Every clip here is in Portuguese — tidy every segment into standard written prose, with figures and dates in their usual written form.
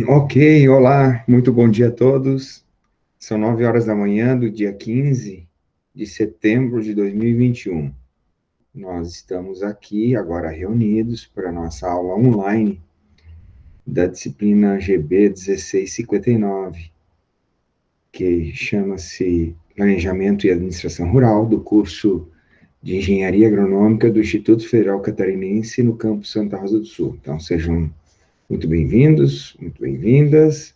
Ok, olá, muito bom dia a todos. São 9 horas da manhã do dia 15 de setembro de 2021. Nós estamos aqui agora reunidos para a nossa aula online da disciplina GB 1659, que chama-se Planejamento e Administração Rural, do curso de Engenharia Agronômica do Instituto Federal Catarinense, no campus Santa Rosa do Sul. Então, sejam muito bem-vindos, muito bem-vindas.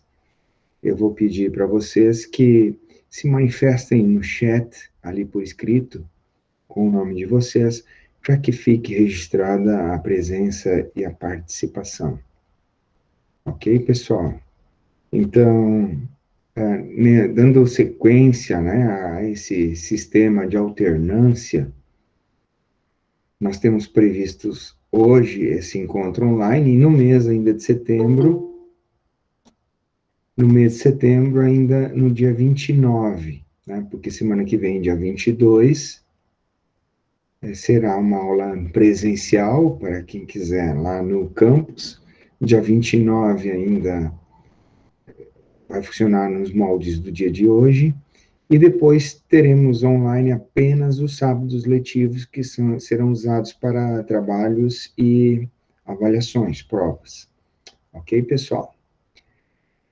Eu vou pedir para vocês que se manifestem no chat, ali por escrito, com o nome de vocês, para que fique registrada a presença e a participação. Ok, pessoal? Então, dando sequência, né, a esse sistema de alternância, nós temos previstos hoje esse encontro online, e no mês ainda de setembro, ainda no dia 29, né? Porque semana que vem, dia 22, será uma aula presencial para quem quiser lá no campus. Dia 29 ainda vai funcionar nos moldes do dia de hoje. E depois teremos online apenas os sábados letivos, que serão usados para trabalhos e avaliações, provas. Ok, pessoal?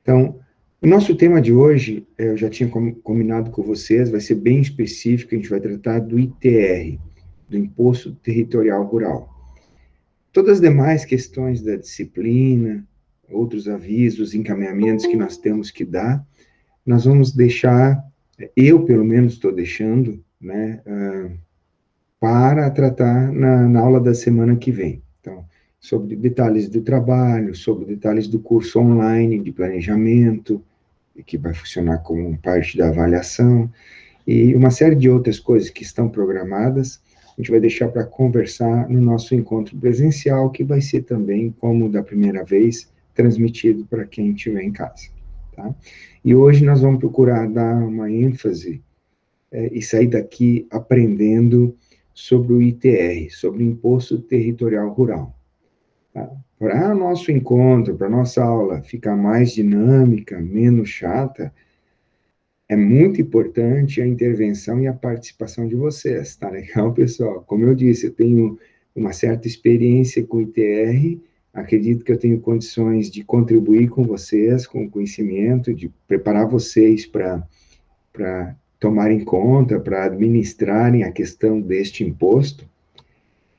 Então, o nosso tema de hoje, eu já tinha combinado com vocês, vai ser bem específico, a gente vai tratar do ITR, do Imposto Territorial Rural. Todas as demais questões da disciplina, outros avisos, encaminhamentos que nós temos que dar, nós vamos deixar, eu pelo menos estou deixando, né, para tratar na aula da semana que vem. Então, sobre detalhes do trabalho, sobre detalhes do curso online de planejamento, que vai funcionar como parte da avaliação, e uma série de outras coisas que estão programadas, a gente vai deixar para conversar no nosso encontro presencial, que vai ser também, como da primeira vez, transmitido para quem estiver em casa. Tá? E hoje nós vamos procurar dar uma ênfase e sair daqui aprendendo sobre o ITR, sobre o Imposto Territorial Rural. Tá? Para o nosso encontro, para a nossa aula ficar mais dinâmica, menos chata, é muito importante a intervenção e a participação de vocês, tá legal, pessoal? Como eu disse, eu tenho uma certa experiência com ITR, acredito que eu tenho condições de contribuir com vocês, com conhecimento, de preparar vocês para tomarem conta, para administrarem a questão deste imposto,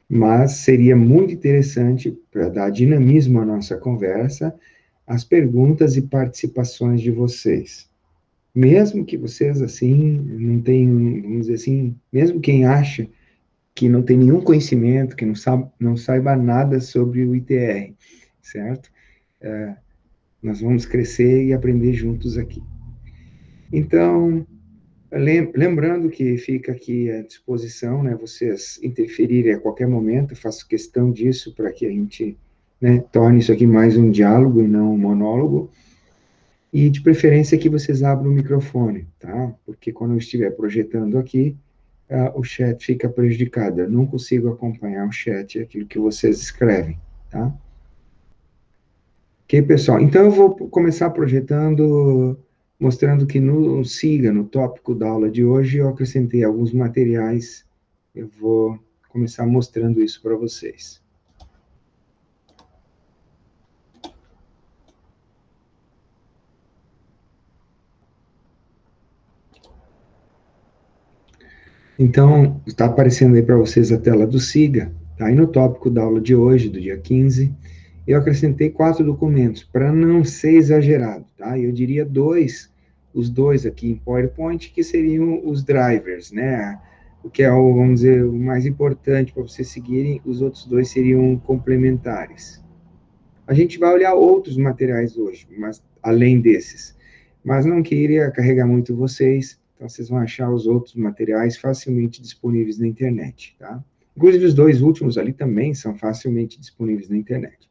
mas seria muito interessante, para dar dinamismo à nossa conversa, as perguntas e participações de vocês. Mesmo que vocês, assim, não tenham, vamos dizer assim, mesmo quem acha que não tem nenhum conhecimento, que não saiba nada sobre o ITR, certo? Nós vamos crescer e aprender juntos aqui. Então, lembrando que fica aqui à disposição, né, vocês interferirem a qualquer momento, eu faço questão disso para que a gente, né, torne isso aqui mais um diálogo e não um monólogo, e de preferência que vocês abram o microfone, tá? Porque quando eu estiver projetando aqui, o chat fica prejudicado, eu não consigo acompanhar o chat, aquilo que vocês escrevem, tá? Ok, pessoal? Então eu vou começar projetando, mostrando que no SIGA, no tópico da aula de hoje, eu acrescentei alguns materiais, eu vou começar mostrando isso para vocês. Então, está aparecendo aí para vocês a tela do SIGA, tá? E no tópico da aula de hoje, do dia 15, eu acrescentei 4 documentos, para não ser exagerado, tá? Eu diria os dois aqui em PowerPoint, que seriam os drivers, né? O que é, vamos dizer, o mais importante para vocês seguirem, os outros dois seriam complementares. A gente vai olhar outros materiais hoje, mas além desses. Mas não queria carregar muito vocês, então vocês vão achar os outros materiais facilmente disponíveis na internet, tá? Inclusive os dois últimos ali também são facilmente disponíveis na internet.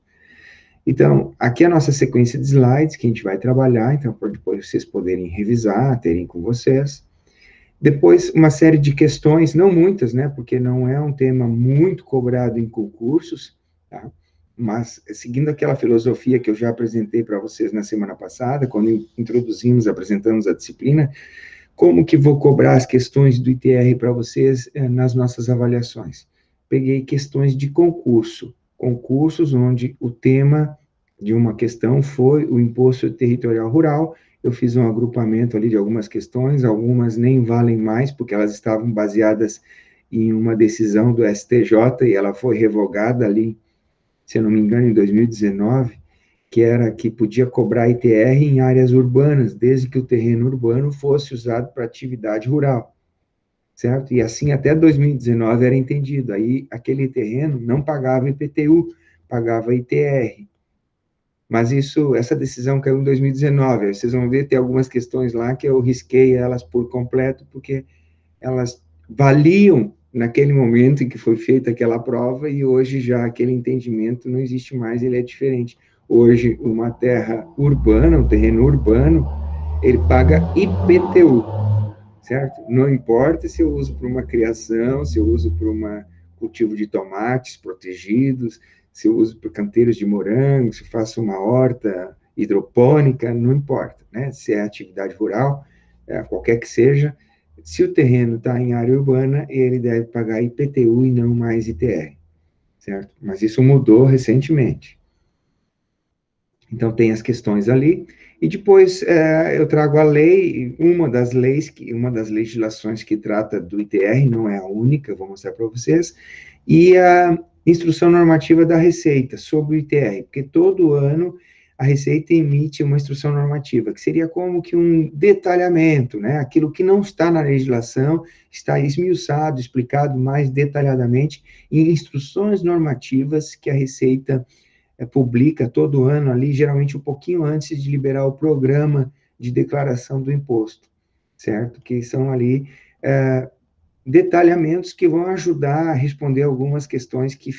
Então, aqui é a nossa sequência de slides que a gente vai trabalhar, então, para depois vocês poderem revisar, terem com vocês. Depois, uma série de questões, não muitas, né, porque não é um tema muito cobrado em concursos, tá? mas seguindo aquela filosofia que eu já apresentei para vocês na semana passada, quando apresentamos a disciplina, como que vou cobrar as questões do ITR para vocês nas nossas avaliações? Peguei questões de concursos onde o tema de uma questão foi o imposto territorial rural. Eu fiz um agrupamento ali de algumas questões, algumas nem valem mais, porque elas estavam baseadas em uma decisão do STJ e ela foi revogada ali, se eu não me engano, em 2019, que era que podia cobrar ITR em áreas urbanas, desde que o terreno urbano fosse usado para atividade rural, certo? E assim até 2019 era entendido. Aí aquele terreno não pagava IPTU, pagava ITR. Mas essa decisão caiu em 2019. Aí vocês vão ver, tem algumas questões lá que eu risquei elas por completo, porque elas valiam naquele momento em que foi feita aquela prova, e hoje já aquele entendimento não existe mais, ele é diferente. Hoje, uma terra urbana, um terreno urbano, ele paga IPTU, certo? Não importa se eu uso para uma criação, se eu uso para um cultivo de tomates protegidos, se eu uso para canteiros de morango, se eu faço uma horta hidropônica, não importa, né? Se é atividade rural, qualquer que seja, se o terreno está em área urbana, ele deve pagar IPTU e não mais ITR, certo? Mas isso mudou recentemente. Então, tem as questões ali, e depois eu trago a lei, uma das legislações que trata do ITR, não é a única, vou mostrar para vocês, e a instrução normativa da Receita sobre o ITR, porque todo ano a Receita emite uma instrução normativa, que seria como que um detalhamento, né? Aquilo que não está na legislação está esmiuçado, explicado mais detalhadamente em instruções normativas que a Receita publica todo ano ali, geralmente um pouquinho antes de liberar o programa de declaração do imposto, certo? Que são ali detalhamentos que vão ajudar a responder algumas questões que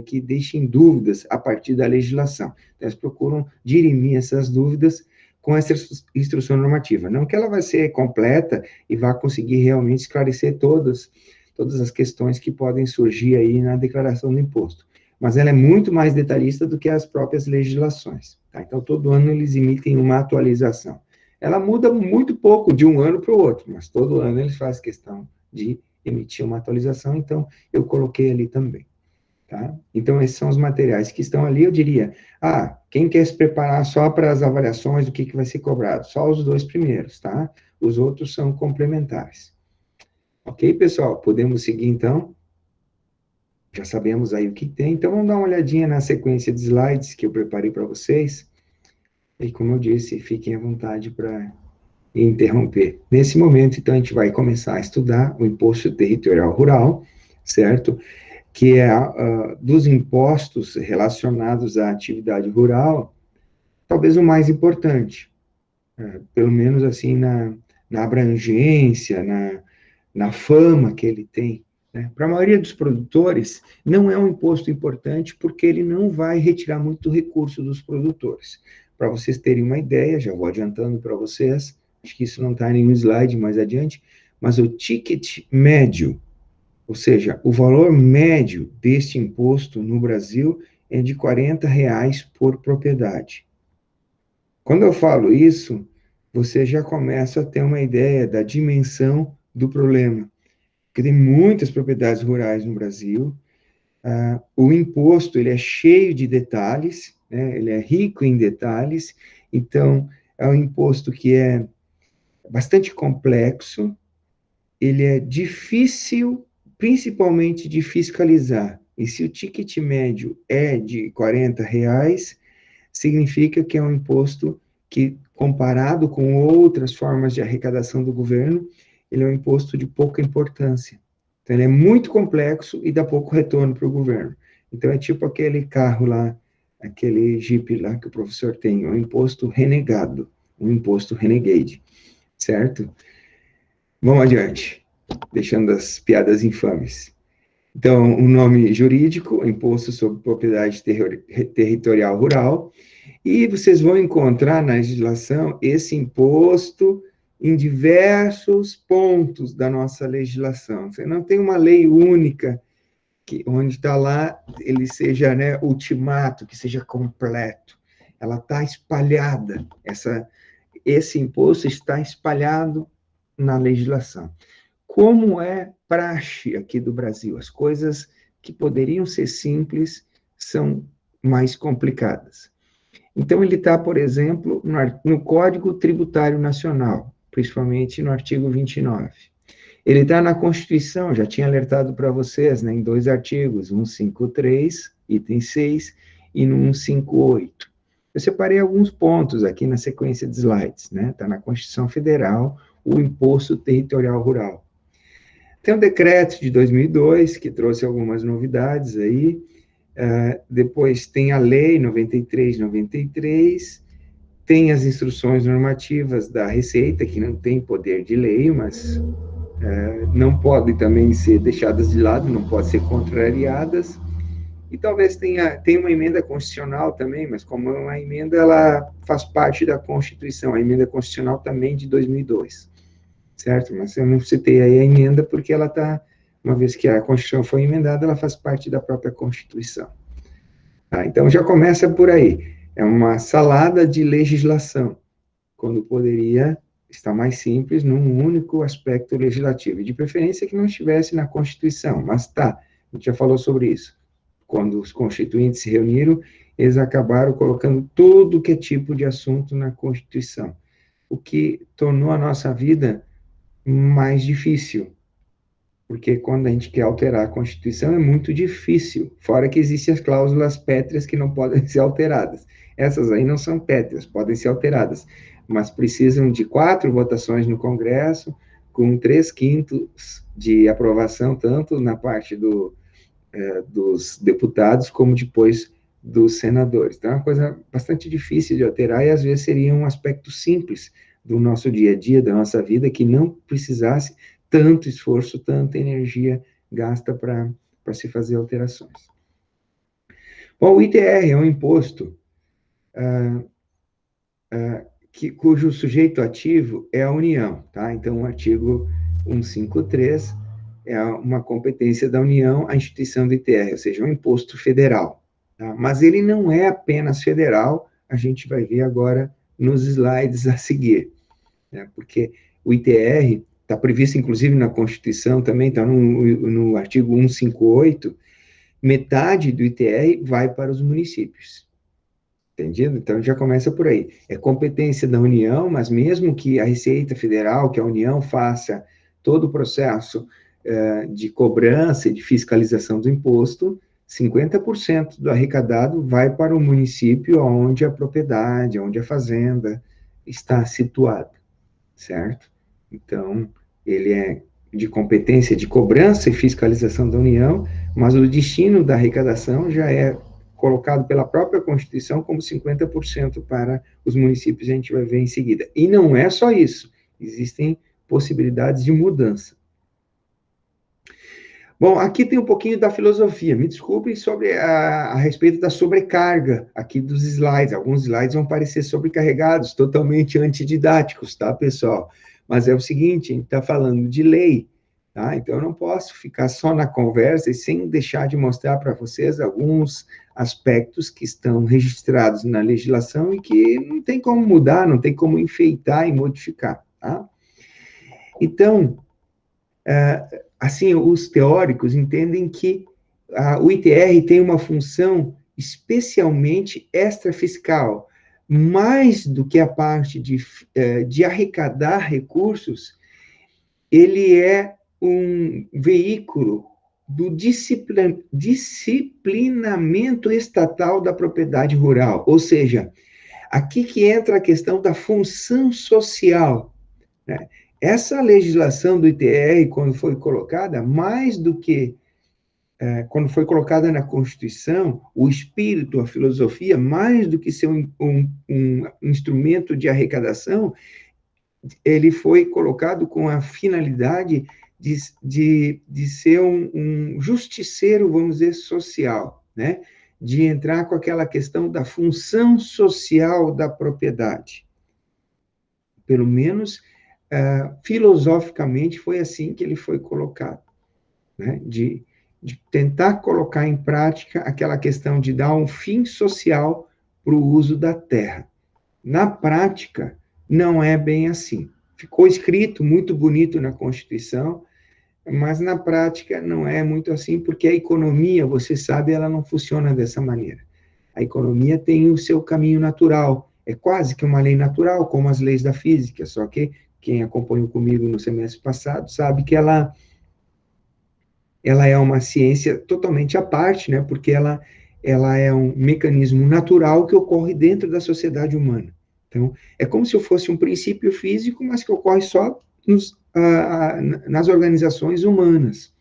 que deixem dúvidas a partir da legislação. Então, eles procuram dirimir essas dúvidas com essa instrução normativa. Não que ela vai ser completa e vá conseguir realmente esclarecer todas as questões que podem surgir aí na declaração do imposto, mas ela é muito mais detalhista do que as próprias legislações. Tá? Então, todo ano eles emitem uma atualização. Ela muda muito pouco de um ano para o outro, mas todo ano eles fazem questão de emitir uma atualização, então eu coloquei ali também. Tá? Então, esses são os materiais que estão ali. Eu diria, quem quer se preparar só para as avaliações do que vai ser cobrado? Só os 2 primeiros, tá? Os outros são complementares. Ok, pessoal? Podemos seguir, então? Já sabemos aí o que tem, então vamos dar uma olhadinha na sequência de slides que eu preparei para vocês. E como eu disse, fiquem à vontade para interromper. Nesse momento, então, a gente vai começar a estudar o Imposto Territorial Rural, certo? Que é dos impostos relacionados à atividade rural, talvez o mais importante, pelo menos assim na abrangência, na fama que ele tem. Né? Para a maioria dos produtores, não é um imposto importante porque ele não vai retirar muito recurso dos produtores. Para vocês terem uma ideia, já vou adiantando para vocês, acho que isso não está em nenhum slide mais adiante, mas o ticket médio, ou seja, o valor médio deste imposto no Brasil é de R$ 40 por propriedade. Quando eu falo isso, você já começa a ter uma ideia da dimensão do problema, porque tem muitas propriedades rurais no Brasil. O imposto ele é cheio de detalhes, né? Ele é rico em detalhes, então é um imposto que é bastante complexo, ele é difícil, principalmente de fiscalizar. E se o ticket médio é de R$ 40, significa que é um imposto que, comparado com outras formas de arrecadação do governo, ele é um imposto de pouca importância. Então, ele é muito complexo e dá pouco retorno para o governo. Então, é tipo aquele carro lá, aquele Jeep lá que o professor tem, um imposto renegado, um imposto renegade, certo? Vamos adiante, deixando as piadas infames. Então, o nome jurídico, Imposto sobre Propriedade Territorial Rural, e vocês vão encontrar na legislação esse imposto em diversos pontos da nossa legislação. Você não tem uma lei única que onde está lá, ele seja, né, ultimato, que seja completo. Ela está espalhada, esse imposto está espalhado na legislação. Como é praxe aqui do Brasil? As coisas que poderiam ser simples são mais complicadas. Então, ele está, por exemplo, no Código Tributário Nacional, principalmente no artigo 29. Ele está na Constituição, já tinha alertado para vocês, né, em 2 artigos, 153, item 6, e no 158. Eu separei alguns pontos aqui na sequência de slides, né? Está na Constituição Federal, o Imposto Territorial Rural. Tem o decreto de 2002, que trouxe algumas novidades aí, depois tem a lei 93/93, tem as instruções normativas da Receita, que não tem poder de lei, mas não podem também ser deixadas de lado, não podem ser contrariadas, e talvez tenha uma emenda constitucional também, mas como é uma emenda, ela faz parte da Constituição, a emenda constitucional também de 2002, certo? Mas eu não citei aí a emenda porque ela está, uma vez que a Constituição foi emendada, ela faz parte da própria Constituição. Então já começa por aí, é uma salada de legislação, quando poderia estar mais simples num único aspecto legislativo, e de preferência que não estivesse na Constituição, mas tá, a gente já falou sobre isso. Quando os constituintes se reuniram, eles acabaram colocando tudo que é tipo de assunto na Constituição, o que tornou a nossa vida mais difícil, porque quando a gente quer alterar a Constituição é muito difícil, fora que existem as cláusulas pétreas que não podem ser alteradas. Essas aí não são pétreas, podem ser alteradas, mas precisam de 4 votações no Congresso, com 3/5 de aprovação, tanto na parte dos deputados, como depois dos senadores. Então, é uma coisa bastante difícil de alterar, e às vezes seria um aspecto simples do nosso dia a dia, da nossa vida, que não precisasse tanto esforço, tanta energia gasta para se fazer alterações. Bom, o ITR é um imposto cujo sujeito ativo é a União, tá? Então, o artigo 153 é uma competência da União, a instituição do ITR, ou seja, um imposto federal, tá? Mas ele não é apenas federal, a gente vai ver agora nos slides a seguir, né? Porque o ITR está previsto, inclusive, na Constituição também, está no artigo 158, metade do ITR vai para os municípios. Entendido? Então, já começa por aí. É competência da União, mas mesmo que a Receita Federal, que a União faça todo o processo de cobrança e de fiscalização do imposto, 50% do arrecadado vai para o município onde a propriedade, onde a fazenda está situada, certo? Então, ele é de competência de cobrança e fiscalização da União, mas o destino da arrecadação já é colocado pela própria Constituição como 50% para os municípios, a gente vai ver em seguida. E não é só isso, existem possibilidades de mudança. Bom, aqui tem um pouquinho da filosofia. Me desculpem sobre a respeito da sobrecarga aqui dos slides. Alguns slides vão parecer sobrecarregados, totalmente antididáticos, tá, pessoal? Mas é o seguinte, a gente está falando de lei, tá? Então, eu não posso ficar só na conversa e sem deixar de mostrar para vocês alguns aspectos que estão registrados na legislação e que não tem como mudar, não tem como enfeitar e modificar, tá? Então, assim, os teóricos entendem que o ITR tem uma função especialmente extrafiscal, mais do que a parte de arrecadar recursos, ele é um veículo do disciplinamento estatal da propriedade rural, ou seja, aqui que entra a questão da função social, né? Essa legislação do ITR, quando foi colocada, mais do que quando foi colocada na Constituição, o espírito, a filosofia, mais do que ser um instrumento de arrecadação, ele foi colocado com a finalidade de ser um justiceiro, vamos dizer, social, né? De entrar com aquela questão da função social da propriedade. Pelo menos, filosoficamente, foi assim que ele foi colocado, né? de tentar colocar em prática aquela questão de dar um fim social para o uso da terra. Na prática, não é bem assim. Ficou escrito muito bonito na Constituição, mas na prática não é muito assim, porque a economia, você sabe, ela não funciona dessa maneira. A economia tem o seu caminho natural, é quase que uma lei natural, como as leis da física, só que quem acompanhou comigo no semestre passado sabe que ela é uma ciência totalmente à parte, né, porque ela é um mecanismo natural que ocorre dentro da sociedade humana. Então, é como se eu fosse um princípio físico, mas que ocorre só nas organizações humanas,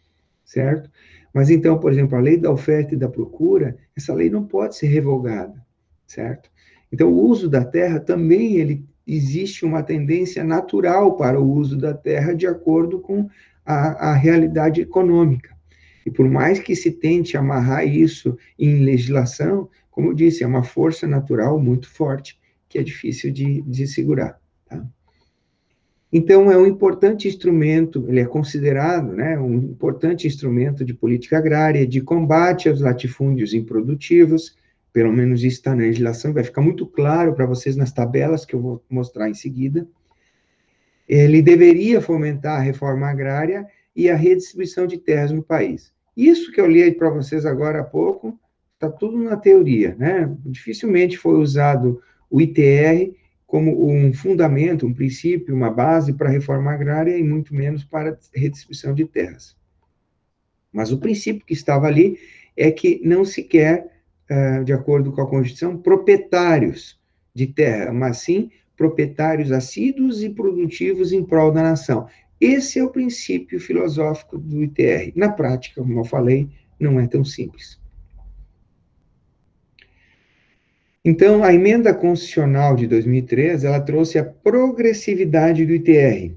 certo? Mas então, por exemplo, a lei da oferta e da procura, essa lei não pode ser revogada, certo? Então, o uso da terra também existe uma tendência natural para o uso da terra de acordo com a realidade econômica. E por mais que se tente amarrar isso em legislação, como eu disse, é uma força natural muito forte que é difícil de segurar. Tá? Então, é um importante instrumento, ele é considerado, né, um importante instrumento de política agrária, de combate aos latifúndios improdutivos, pelo menos isso está na legislação, vai ficar muito claro para vocês nas tabelas que eu vou mostrar em seguida. Ele deveria fomentar a reforma agrária e a redistribuição de terras no país. Isso que eu li para vocês agora há pouco, está tudo na teoria, né? Dificilmente foi usado o ITR como um fundamento, um princípio, uma base para a reforma agrária e muito menos para a redistribuição de terras. Mas o princípio que estava ali é que não se quer, de acordo com a Constituição, proprietários de terra, mas sim proprietários assíduos e produtivos em prol da nação. Esse é o princípio filosófico do ITR. Na prática, como eu falei, não é tão simples. Então, a emenda constitucional de 2003, ela trouxe a progressividade do ITR,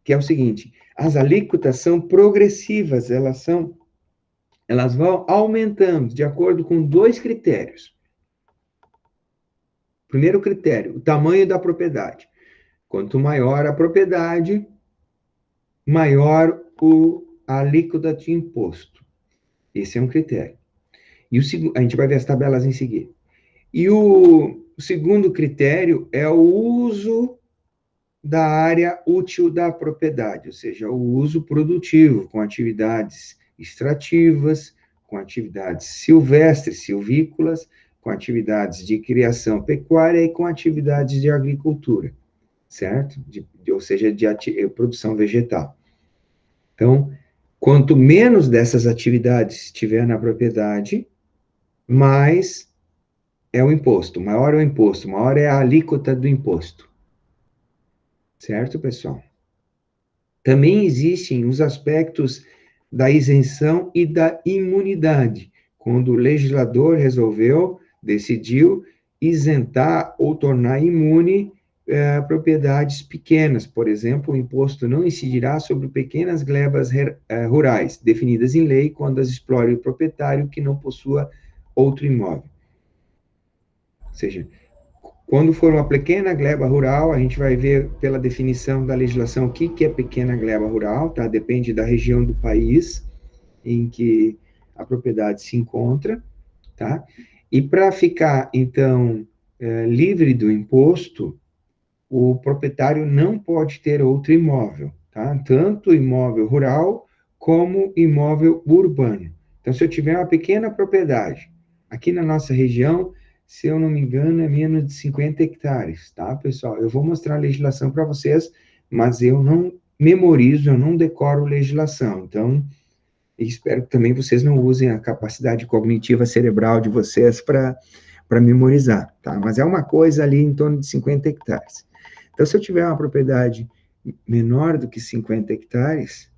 que é o seguinte: as alíquotas são progressivas, elas vão aumentando de acordo com dois critérios. Primeiro critério, o tamanho da propriedade. Quanto maior a propriedade, maior a alíquota de imposto. Esse é um critério. E a gente vai ver as tabelas em seguida. E o segundo critério é o uso da área útil da propriedade, ou seja, o uso produtivo, com atividades extrativas, com atividades silvestres, silvícolas, com atividades de criação pecuária e com atividades de agricultura, certo? Ou seja, de produção vegetal. Então, quanto menos dessas atividades tiver na propriedade, mais é o imposto, maior é o imposto, maior é a alíquota do imposto. Certo, pessoal? Também existem os aspectos da isenção e da imunidade, quando o legislador decidiu isentar ou tornar imune propriedades pequenas. Por exemplo, o imposto não incidirá sobre pequenas glebas rurais, definidas em lei quando as explore o proprietário que não possua outro imóvel. Ou seja, quando for uma pequena gleba rural, a gente vai ver pela definição da legislação o que é pequena gleba rural, tá? Depende da região do país em que a propriedade se encontra, tá? E para ficar, então, livre do imposto, o proprietário não pode ter outro imóvel, tá? Tanto imóvel rural como imóvel urbano. Então, se eu tiver uma pequena propriedade, aqui na nossa região, se eu não me engano, é menos de 50 hectares, tá, pessoal? Eu vou mostrar a legislação para vocês, mas eu não memorizo, eu não decoro legislação. Então, espero que também vocês não usem a capacidade cognitiva cerebral de vocês para memorizar, tá? Mas é uma coisa ali em torno de 50 hectares. Então, se eu tiver uma propriedade menor do que 50 hectares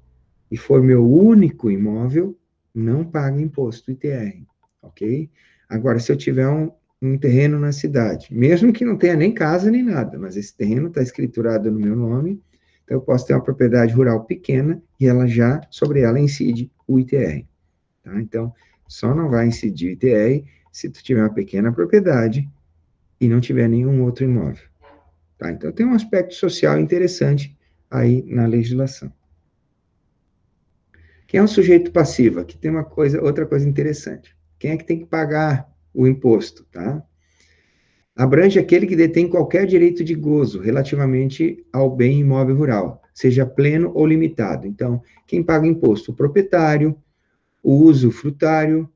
e for meu único imóvel, não paga imposto ITR, ok? Agora, se eu tiver um terreno na cidade, mesmo que não tenha nem casa nem nada, mas esse terreno está escriturado no meu nome, então eu posso ter uma propriedade rural pequena e sobre ela incide o ITR, tá? Então, só não vai incidir o ITR se tu tiver uma pequena propriedade e não tiver nenhum outro imóvel, tá? Então, tem um aspecto social interessante aí na legislação. Quem é o sujeito passivo? Aqui tem outra coisa interessante. Quem é que tem que pagar o imposto, tá? Abrange aquele que detém qualquer direito de gozo relativamente ao bem imóvel rural, seja pleno ou limitado. Então, quem paga imposto? O proprietário, o usufrutário,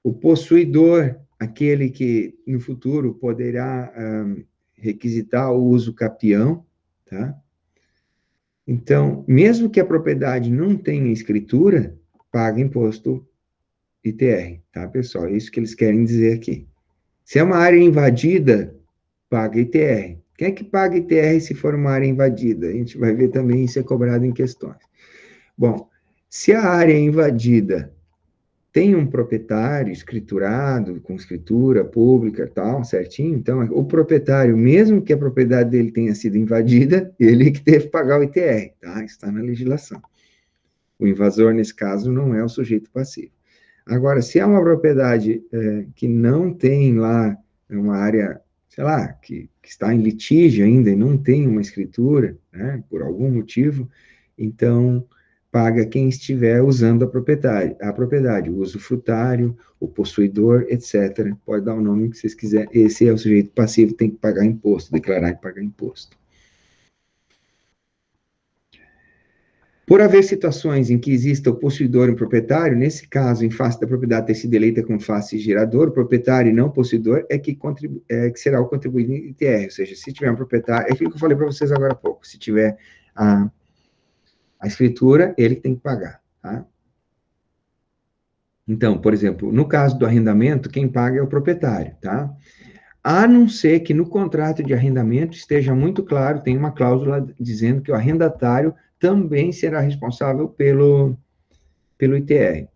o possuidor, aquele que no futuro poderá requisitar o uso capião, tá? Então, mesmo que a propriedade não tenha escritura, paga imposto ITR, tá, pessoal? É isso que eles querem dizer aqui. Se é uma área invadida, paga ITR. Quem é que paga ITR se for uma área invadida? A gente vai ver também isso é cobrado em questões. Bom, se a área é invadida tem um proprietário escriturado, com escritura pública, tal, certinho, então o proprietário, mesmo que a propriedade dele tenha sido invadida, ele que deve pagar o ITR, tá? Está na legislação. O invasor, nesse caso, não é o sujeito passivo. Agora, se é uma propriedade que não tem lá uma área, sei lá, que está em litígio ainda e não tem uma escritura, né, por algum motivo, então paga quem estiver usando a propriedade, o usufrutário, o possuidor, etc. Pode dar o nome que vocês quiserem. Esse é o sujeito passivo, tem que pagar imposto, declarar e pagar imposto. Por haver situações em que exista o possuidor e o proprietário, nesse caso, em face da propriedade ter sido eleita como face gerador, o proprietário e não o possuidor que será o contribuinte em ITR, ou seja, se tiver um proprietário, é aquilo que eu falei para vocês agora há pouco, se tiver a escritura, ele tem que pagar, tá? Então, por exemplo, no caso do arrendamento, quem paga é o proprietário, tá? A não ser que no contrato de arrendamento esteja muito claro, tem uma cláusula dizendo que o arrendatário também será responsável pelo ITR.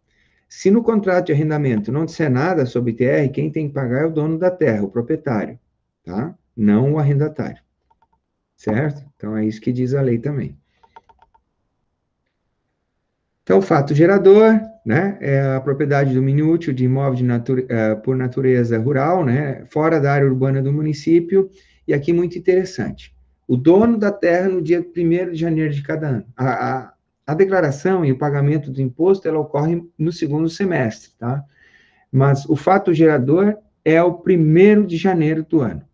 Se no contrato de arrendamento não disser nada sobre ITR, quem tem que pagar é o dono da terra, o proprietário, tá? Não o arrendatário, certo? Então é isso que diz a lei também. Então, o fato gerador, né, é a propriedade de domínio útil de imóvel por natureza rural, né, fora da área urbana do município, e aqui muito interessante. O dono da terra no dia 1º de janeiro de cada ano. A declaração e o pagamento do imposto, ela ocorre no segundo semestre, tá? Mas o fato gerador é o 1º de janeiro do ano.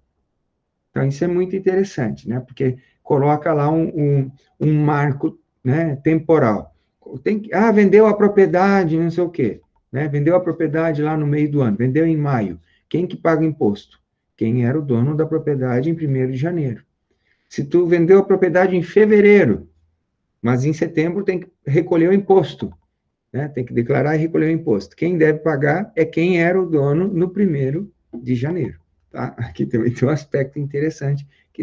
Então, isso é muito interessante, né? Porque coloca lá um marco, né, temporal. Vendeu a propriedade, não sei o quê, né? Vendeu a propriedade lá no meio do ano, vendeu em maio. Quem que paga o imposto? Quem era o dono da propriedade em 1º de janeiro. Se tu vendeu a propriedade em fevereiro, mas em setembro tem que recolher o imposto, né? Tem que declarar e recolher o imposto. Quem deve pagar é quem era o dono no 1º de janeiro. Tá? Aqui também tem um aspecto interessante que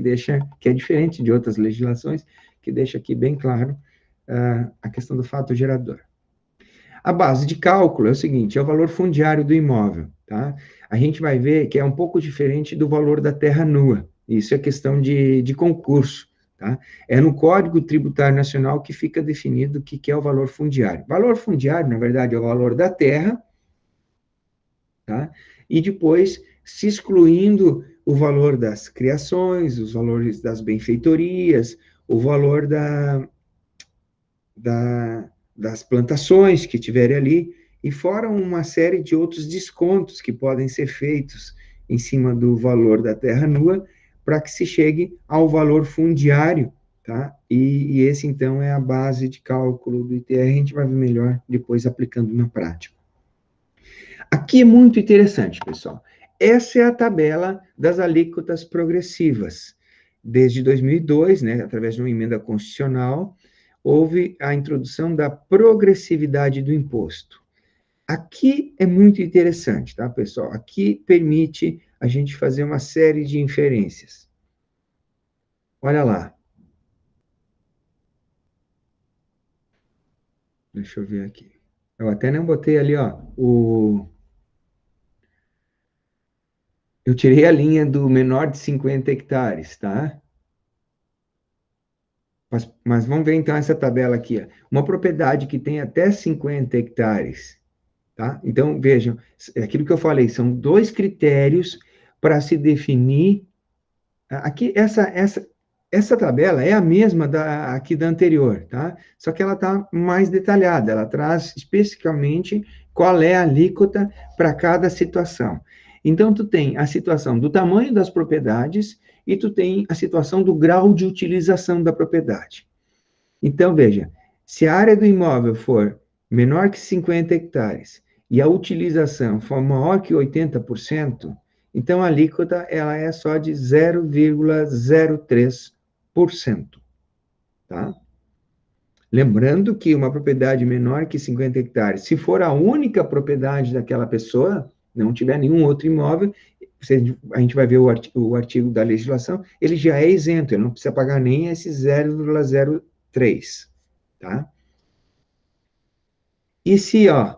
é diferente de outras legislações, que deixa aqui bem claro a questão do fato gerador. A base de cálculo é o seguinte, é o valor fundiário do imóvel, tá? A gente vai ver que é um pouco diferente do valor da terra nua. Isso é questão de concurso, tá? É no Código Tributário Nacional que fica definido o que é o valor fundiário. Valor fundiário, na verdade, é o valor da terra, tá? E depois, se excluindo o valor das criações, os valores das benfeitorias, o valor das plantações que tiverem ali, e fora uma série de outros descontos que podem ser feitos em cima do valor da terra nua, para que se chegue ao valor fundiário, tá? E esse, então, é a base de cálculo do ITR, a gente vai ver melhor depois aplicando na prática. Aqui é muito interessante, pessoal. Essa é a tabela das alíquotas progressivas. Desde 2002, né, através de uma emenda constitucional, houve a introdução da progressividade do imposto. Aqui é muito interessante, tá, pessoal? Aqui permite a gente fazer uma série de inferências. Olha lá. Deixa eu ver aqui. Eu até não botei ali, ó, eu tirei a linha do menor de 50 hectares, tá? Mas vamos ver então essa tabela aqui. Ó. Uma propriedade que tem até 50 hectares, tá? Então, vejam, aquilo que eu falei, são dois critérios para se definir. Aqui, essa tabela é a mesma aqui da anterior, tá? Só que ela está mais detalhada, ela traz especificamente qual é a alíquota para cada situação. Então, tu tem a situação do tamanho das propriedades e tu tem a situação do grau de utilização da propriedade. Então, veja, se a área do imóvel for menor que 50 hectares e a utilização for maior que 80%, então a alíquota ela é só de 0,03%, tá? Lembrando que uma propriedade menor que 50 hectares, se for a única propriedade daquela pessoa, não tiver nenhum outro imóvel, a gente vai ver o artigo da legislação, ele já é isento, ele não precisa pagar nem esse 0,03, tá? E se a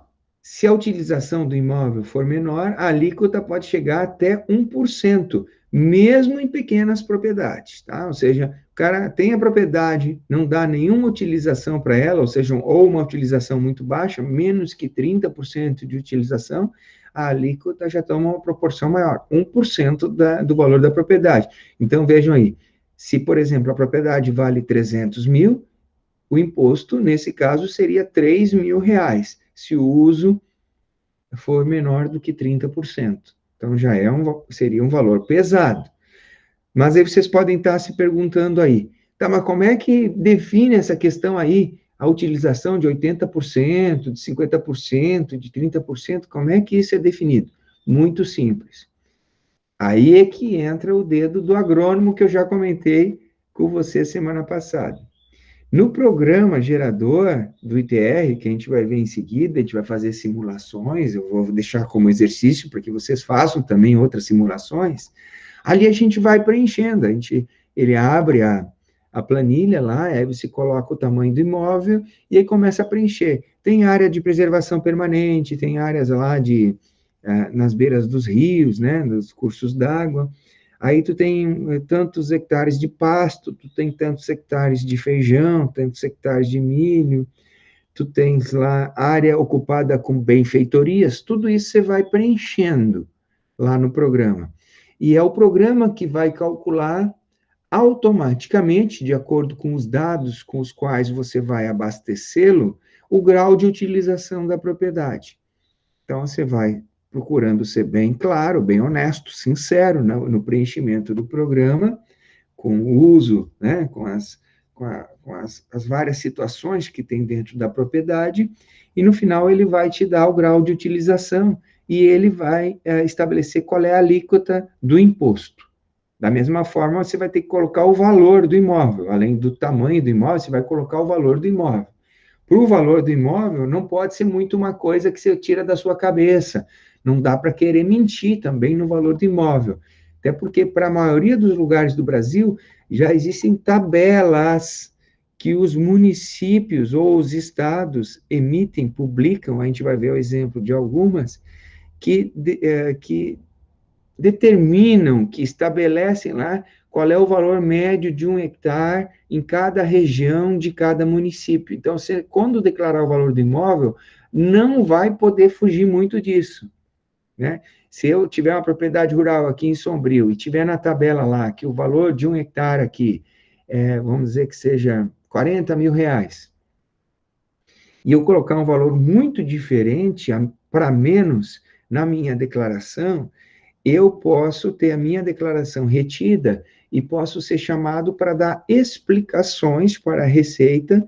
utilização do imóvel for menor, a alíquota pode chegar até 1%, mesmo em pequenas propriedades, tá? Ou seja, o cara tem a propriedade, não dá nenhuma utilização para ela, ou seja, ou uma utilização muito baixa, menos que 30% de utilização, a alíquota já toma uma proporção maior, 1% do valor da propriedade. Então, vejam aí, se, por exemplo, a propriedade vale 300 mil, o imposto, nesse caso, seria R$ 3.000, se o uso for menor do que 30%. Então, já seria um valor pesado. Mas aí vocês podem estar se perguntando aí, tá, mas como é que define essa questão aí, a utilização de 80%, de 50%, de 30%, como é que isso é definido? Muito simples. Aí é que entra o dedo do agrônomo que eu já comentei com você semana passada. No programa gerador do ITR, que a gente vai ver em seguida, a gente vai fazer simulações, eu vou deixar como exercício para que vocês façam também outras simulações. Ali a gente vai preenchendo, ele abre a planilha lá, aí você coloca o tamanho do imóvel e aí começa a preencher. Tem área de preservação permanente, tem áreas lá nas beiras dos rios, né, nos cursos d'água. Aí tu tem tantos hectares de pasto, tu tem tantos hectares de feijão, tantos hectares de milho, tu tens lá área ocupada com benfeitorias, tudo isso você vai preenchendo lá no programa. E é o programa que vai calcular automaticamente, de acordo com os dados com os quais você vai abastecê-lo, o grau de utilização da propriedade. Então, você vai procurando ser bem claro, bem honesto, sincero no preenchimento do programa, com o uso, né, com as várias situações que tem dentro da propriedade, e no final ele vai te dar o grau de utilização e ele vai estabelecer qual é a alíquota do imposto. Da mesma forma, você vai ter que colocar o valor do imóvel, além do tamanho do imóvel, você vai colocar o valor do imóvel. Para o valor do imóvel, não pode ser muito uma coisa que você tira da sua cabeça. Não dá para querer mentir também no valor do imóvel. Até porque, para a maioria dos lugares do Brasil, já existem tabelas que os municípios ou os estados emitem, publicam, a gente vai ver o exemplo de algumas, que determinam, que estabelecem lá qual é o valor médio de 1 hectare em cada região de cada município. Então, você, quando declarar o valor do imóvel, não vai poder fugir muito disso, né? Se eu tiver uma propriedade rural aqui em Sombrio e tiver na tabela lá que o valor de 1 hectare aqui, vamos dizer que seja R$ 40.000, e eu colocar um valor muito diferente, para menos, na minha declaração, eu posso ter a minha declaração retida e posso ser chamado para dar explicações para a Receita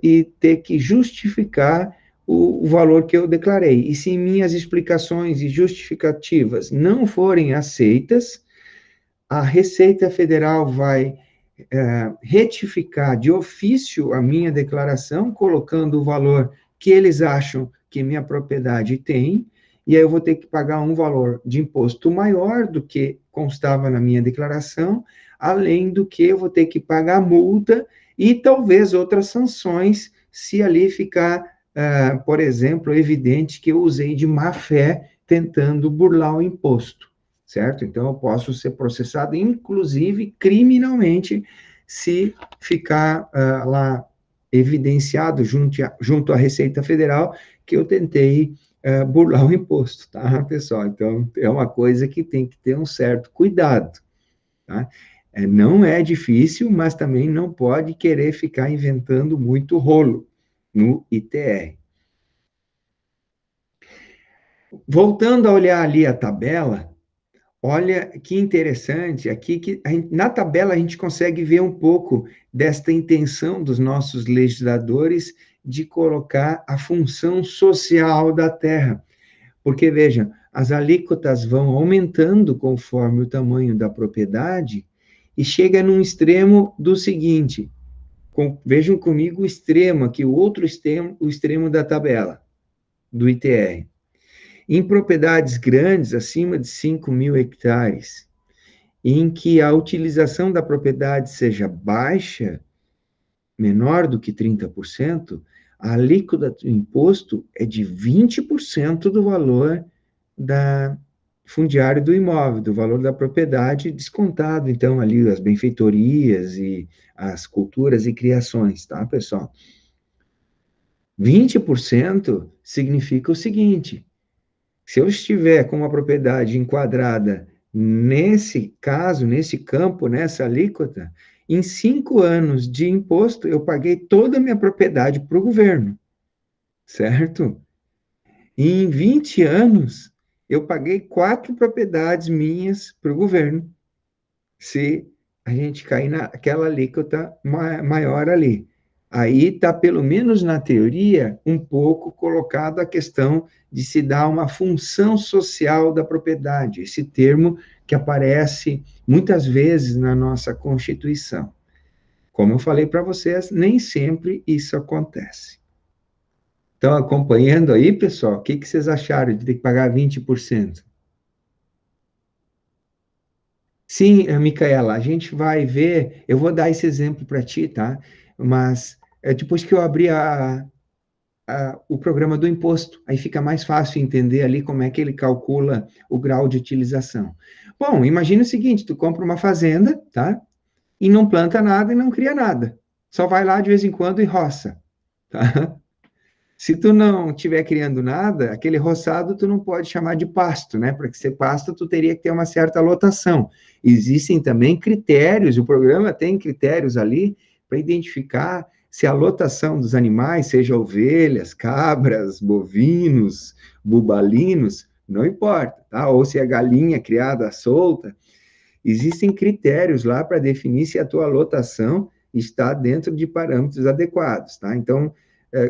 e ter que justificar o valor que eu declarei. E se minhas explicações e justificativas não forem aceitas, a Receita Federal vai retificar de ofício a minha declaração, colocando o valor que eles acham que minha propriedade tem, e aí eu vou ter que pagar um valor de imposto maior do que constava na minha declaração, além do que eu vou ter que pagar multa e talvez outras sanções, se ali ficar, por exemplo, evidente que eu usei de má fé tentando burlar o imposto, certo? Então, eu posso ser processado, inclusive criminalmente, se ficar lá evidenciado junto à Receita Federal que eu tentei burlar o imposto, tá, pessoal? Então, é uma coisa que tem que ter um certo cuidado, tá? Não é difícil, mas também não pode querer ficar inventando muito rolo no ITR. Voltando a olhar ali a tabela, olha que interessante aqui que na tabela a gente consegue ver um pouco desta intenção dos nossos legisladores de colocar a função social da terra. Porque, veja, as alíquotas vão aumentando conforme o tamanho da propriedade e chega num extremo do seguinte, vejam comigo o extremo aqui, o extremo da tabela, do ITR. Em propriedades grandes, acima de 5.000 hectares, em que a utilização da propriedade seja baixa, menor do que 30%, a alíquota do imposto é de 20% do valor da fundiário do imóvel, do valor da propriedade descontado, então, ali as benfeitorias e as culturas e criações, tá, pessoal? 20% significa o seguinte, se eu estiver com uma propriedade enquadrada nesse caso, nesse campo, nessa alíquota, em 5 anos de imposto, eu paguei toda a minha propriedade para o governo, certo? E em 20 anos, eu paguei 4 propriedades minhas para o governo, se a gente cair naquela alíquota maior ali. Aí está, pelo menos na teoria, um pouco colocado a questão de se dar uma função social da propriedade, esse termo que aparece muitas vezes na nossa Constituição. Como eu falei para vocês, nem sempre isso acontece. Estão acompanhando aí, pessoal? O que vocês acharam de ter que pagar 20%? Sim, Micaela, a gente vai ver, eu vou dar esse exemplo para ti, tá? Mas depois que eu abrir o programa do imposto, aí fica mais fácil entender ali como é que ele calcula o grau de utilização. Bom, imagina o seguinte, tu compra uma fazenda, tá? E não planta nada e não cria nada. Só vai lá de vez em quando e roça, tá? Se tu não estiver criando nada, aquele roçado tu não pode chamar de pasto, né? Para que ser pasto, tu teria que ter uma certa lotação. Existem também critérios, o programa tem critérios ali para identificar se a lotação dos animais, seja ovelhas, cabras, bovinos, bubalinos, não importa, tá? Ou se é galinha criada solta, existem critérios lá para definir se a tua lotação está dentro de parâmetros adequados, tá? Então,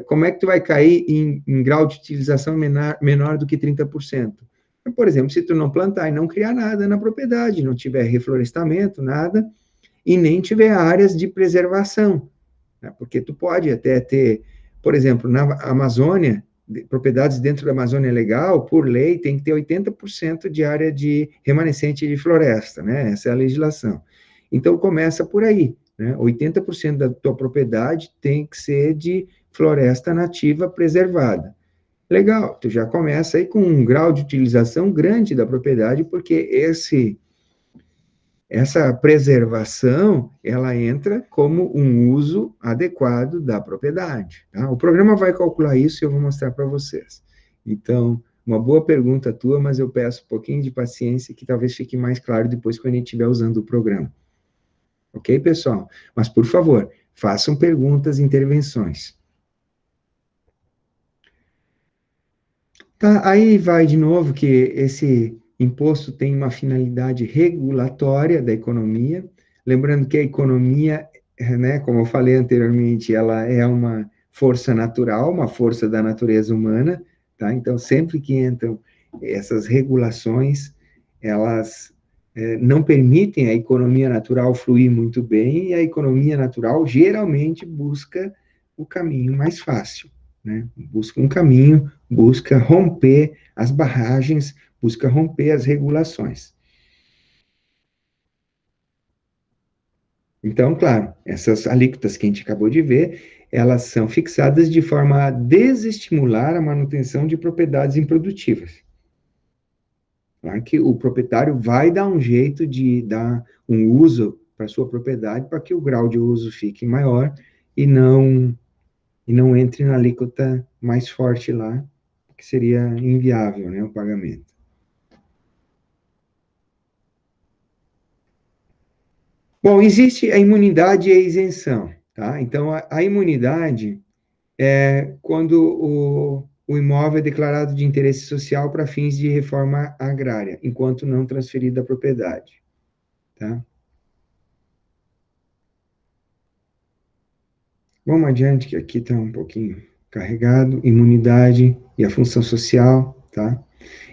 como é que tu vai cair em grau de utilização menor do que 30%? Por exemplo, se tu não plantar e não criar nada na propriedade, não tiver reflorestamento, nada, e nem tiver áreas de preservação, né? Porque tu pode até ter, por exemplo, na Amazônia, propriedades dentro da Amazônia Legal, por lei, tem que ter 80% de área de remanescente de floresta, né? Essa é a legislação. Então, começa por aí, né? 80% da tua propriedade tem que ser de floresta nativa preservada. Legal, tu já começa aí com um grau de utilização grande da propriedade, porque essa preservação, ela entra como um uso adequado da propriedade. Tá? O programa vai calcular isso e eu vou mostrar para vocês. Então, uma boa pergunta tua, mas eu peço um pouquinho de paciência que talvez fique mais claro depois quando a gente estiver usando o programa. Ok, pessoal? Mas, por favor, façam perguntas e intervenções. Tá, aí vai de novo que esse imposto tem uma finalidade regulatória da economia, lembrando que a economia, né, como eu falei anteriormente, ela é uma força natural, uma força da natureza humana, tá? Então, sempre que entram essas regulações, elas não permitem a economia natural fluir muito bem, e a economia natural geralmente busca o caminho mais fácil, né? Busca um caminho, busca romper as barragens, busca romper as regulações. Então, claro, essas alíquotas que a gente acabou de ver, elas são fixadas de forma a desestimular a manutenção de propriedades improdutivas. Claro que o proprietário vai dar um jeito de dar um uso para sua propriedade para que o grau de uso fique maior e não entre na alíquota mais forte lá, que seria inviável, né, o pagamento. Bom, existe a imunidade e a isenção, tá? Então, a imunidade é quando o imóvel é declarado de interesse social para fins de reforma agrária, enquanto não transferido à propriedade, tá? Vamos adiante, que aqui está um pouquinho carregado, imunidade e a função social, tá?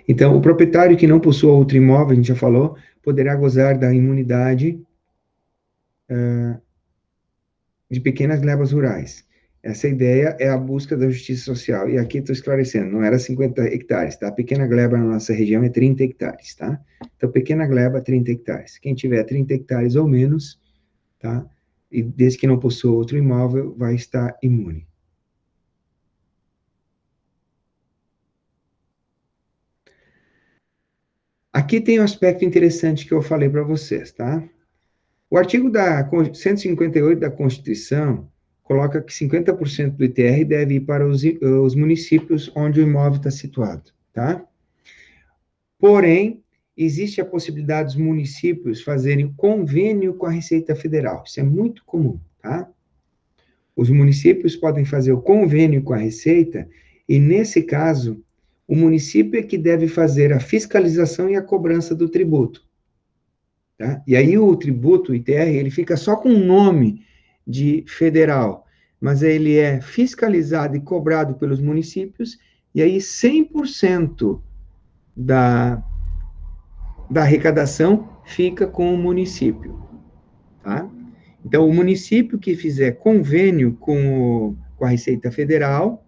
Então, o proprietário que não possua outro imóvel, a gente já falou, poderá gozar da imunidade de pequenas glebas rurais. Essa ideia é a busca da justiça social. E aqui estou esclarecendo, não era 50 hectares, tá? A pequena gleba na nossa região é 30 hectares, tá? Então, pequena gleba, 30 hectares. Quem tiver 30 hectares ou menos, tá? E desde que não possua outro imóvel, vai estar imune. Aqui tem um aspecto interessante que eu falei para vocês, tá? O artigo 158 da Constituição coloca que 50% do ITR deve ir para os municípios onde o imóvel está situado, tá? Porém, existe a possibilidade dos municípios fazerem convênio com a Receita Federal. Isso é muito comum, tá? Os municípios podem fazer o convênio com a Receita e, nesse caso, o município é que deve fazer a fiscalização e a cobrança do tributo. Tá? E aí o tributo, o ITR, ele fica só com o nome de federal, mas ele é fiscalizado e cobrado pelos municípios, e aí 100% da, da arrecadação fica com o município. Tá? Então, o município que fizer convênio com a Receita Federal,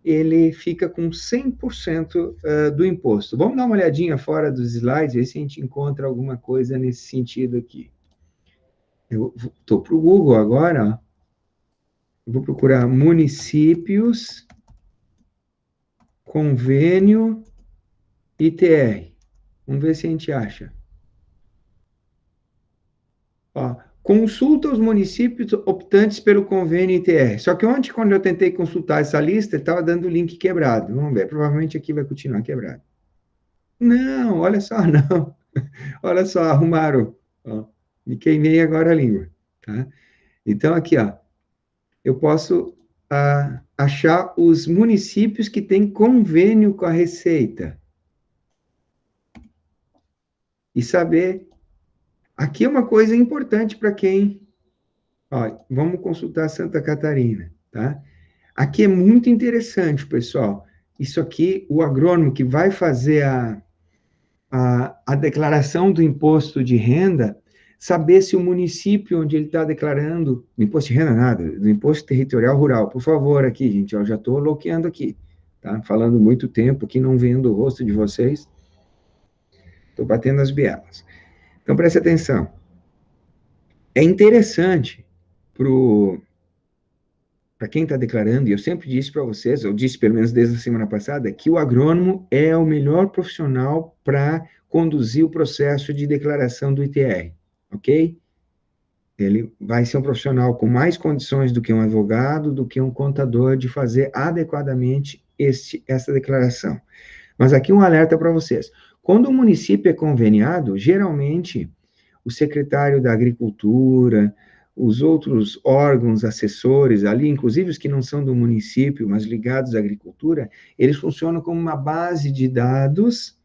ele fica com 100% do imposto. Vamos dar uma olhadinha fora dos slides, ver se a gente encontra alguma coisa nesse sentido aqui. Eu estou para o Google agora, ó. Eu vou procurar municípios, convênio, ITR. Vamos ver se a gente acha. Ó, consulta os municípios optantes pelo convênio ITR. Só que ontem, quando eu tentei consultar essa lista, estava dando o link quebrado. Vamos ver, provavelmente aqui vai continuar quebrado. Não, olha só, não. Olha só, arrumaram. Ó, me queimei agora a língua. Tá? Então, aqui, ó, eu posso achar os municípios que têm convênio com a Receita e saber. Aqui é uma coisa importante para quem. Ó, vamos consultar Santa Catarina, tá? Aqui é muito interessante, pessoal. Isso aqui, o agrônomo que vai fazer a declaração do imposto de renda, saber se o município onde ele está declarando, do imposto de renda nada, do imposto territorial rural, por favor, aqui, gente, eu já estou bloqueando aqui, tá? Falando muito tempo aqui, não vendo o rosto de vocês, estou batendo as bielas. Então, preste atenção. É interessante para quem está declarando, e eu sempre disse para vocês, eu disse pelo menos desde a semana passada, que o agrônomo é o melhor profissional para conduzir o processo de declaração do ITR, ok? Ele vai ser um profissional com mais condições do que um advogado, do que um contador, de fazer adequadamente essa declaração. Mas aqui um alerta para vocês. Quando o município é conveniado, geralmente o secretário da Agricultura, os outros órgãos assessores ali, inclusive os que não são do município, mas ligados à agricultura, eles funcionam como uma base de dados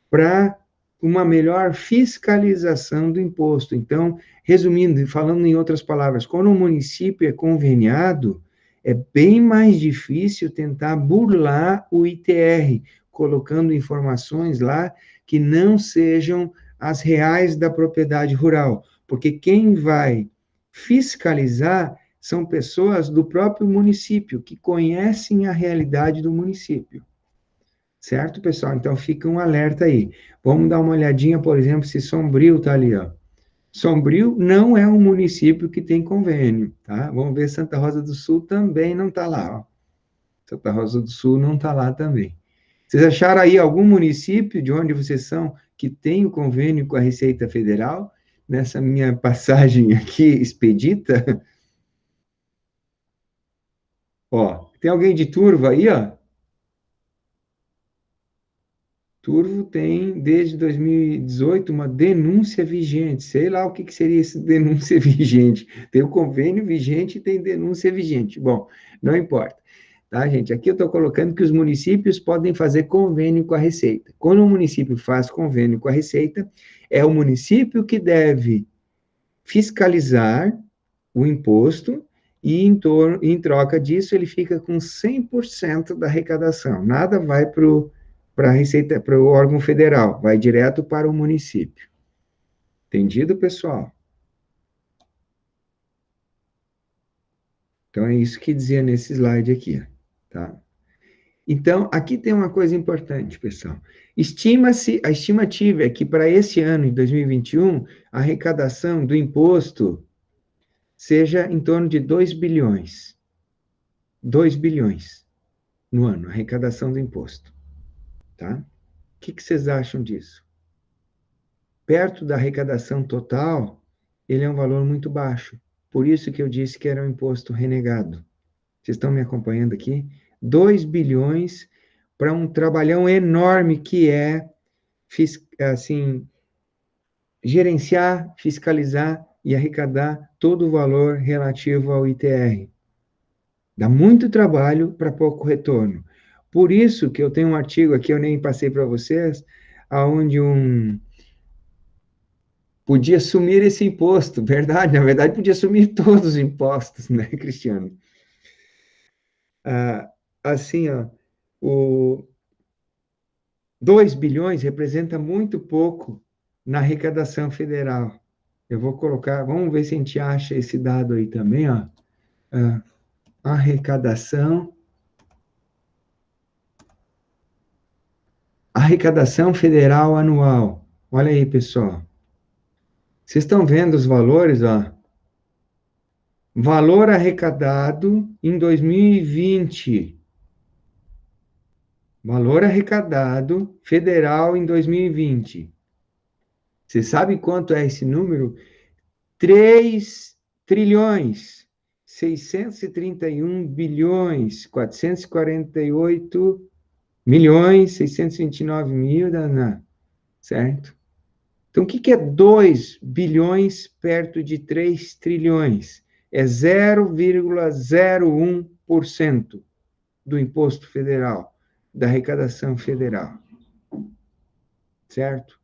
para uma melhor fiscalização do imposto. Então, resumindo, falando em outras palavras, quando um município é conveniado, é bem mais difícil tentar burlar o ITR, colocando informações lá que não sejam as reais da propriedade rural, porque quem vai fiscalizar são pessoas do próprio município, que conhecem a realidade do município. Certo, pessoal? Então fica um alerta aí. Vamos dar uma olhadinha, por exemplo, se Sombrio está ali, ó. Sombrio não é um município que tem convênio, tá? Vamos ver, Santa Rosa do Sul também não está lá, ó. Santa Rosa do Sul não está lá também. Vocês acharam aí algum município de onde vocês são que tem o convênio com a Receita Federal? Nessa minha passagem aqui expedita? Ó, tem alguém de Turva aí, ó? Turvo tem, desde 2018, uma denúncia vigente. Sei lá o que seria essa denúncia vigente. Tem o convênio vigente e tem denúncia vigente. Bom, não importa. Tá, gente? Aqui eu estou colocando que os municípios podem fazer convênio com a Receita. Quando o município faz convênio com a Receita, é o município que deve fiscalizar o imposto e, em troca disso, ele fica com 100% da arrecadação. Nada vai para a Receita, para o órgão federal, vai direto para o município. Entendido, pessoal? Então, é isso que dizia nesse slide aqui, tá? Então, aqui tem uma coisa importante, pessoal. A estimativa é que para esse ano, em 2021, a arrecadação do imposto seja em torno de 2 bilhões. 2 bilhões no ano, a arrecadação do imposto, tá? O que vocês acham disso? Perto da arrecadação total, ele é um valor muito baixo. Por isso que eu disse que era um imposto renegado. Vocês estão me acompanhando aqui? 2 bilhões para um trabalhão enorme que é, assim, gerenciar, fiscalizar e arrecadar todo o valor relativo ao ITR. Dá muito trabalho para pouco retorno. Por isso que eu tenho um artigo aqui, eu nem passei para vocês, aonde podia sumir esse imposto, verdade, na verdade podia sumir todos os impostos, né, Cristiano? Assim, ó, o 2 bilhões representa muito pouco na arrecadação federal. Eu vou colocar, vamos ver se a gente acha esse dado aí também, ó. Arrecadação federal anual. Olha aí, pessoal. Vocês estão vendo os valores, ó? Valor arrecadado em 2020. Valor arrecadado federal em 2020. Você sabe quanto é esse número? 3 trilhões, 631 bilhões, 448 milhões, 629 mil, certo? Então, o que é 2 bilhões perto de 3 trilhões? É 0,01% do imposto federal, da arrecadação federal. Certo?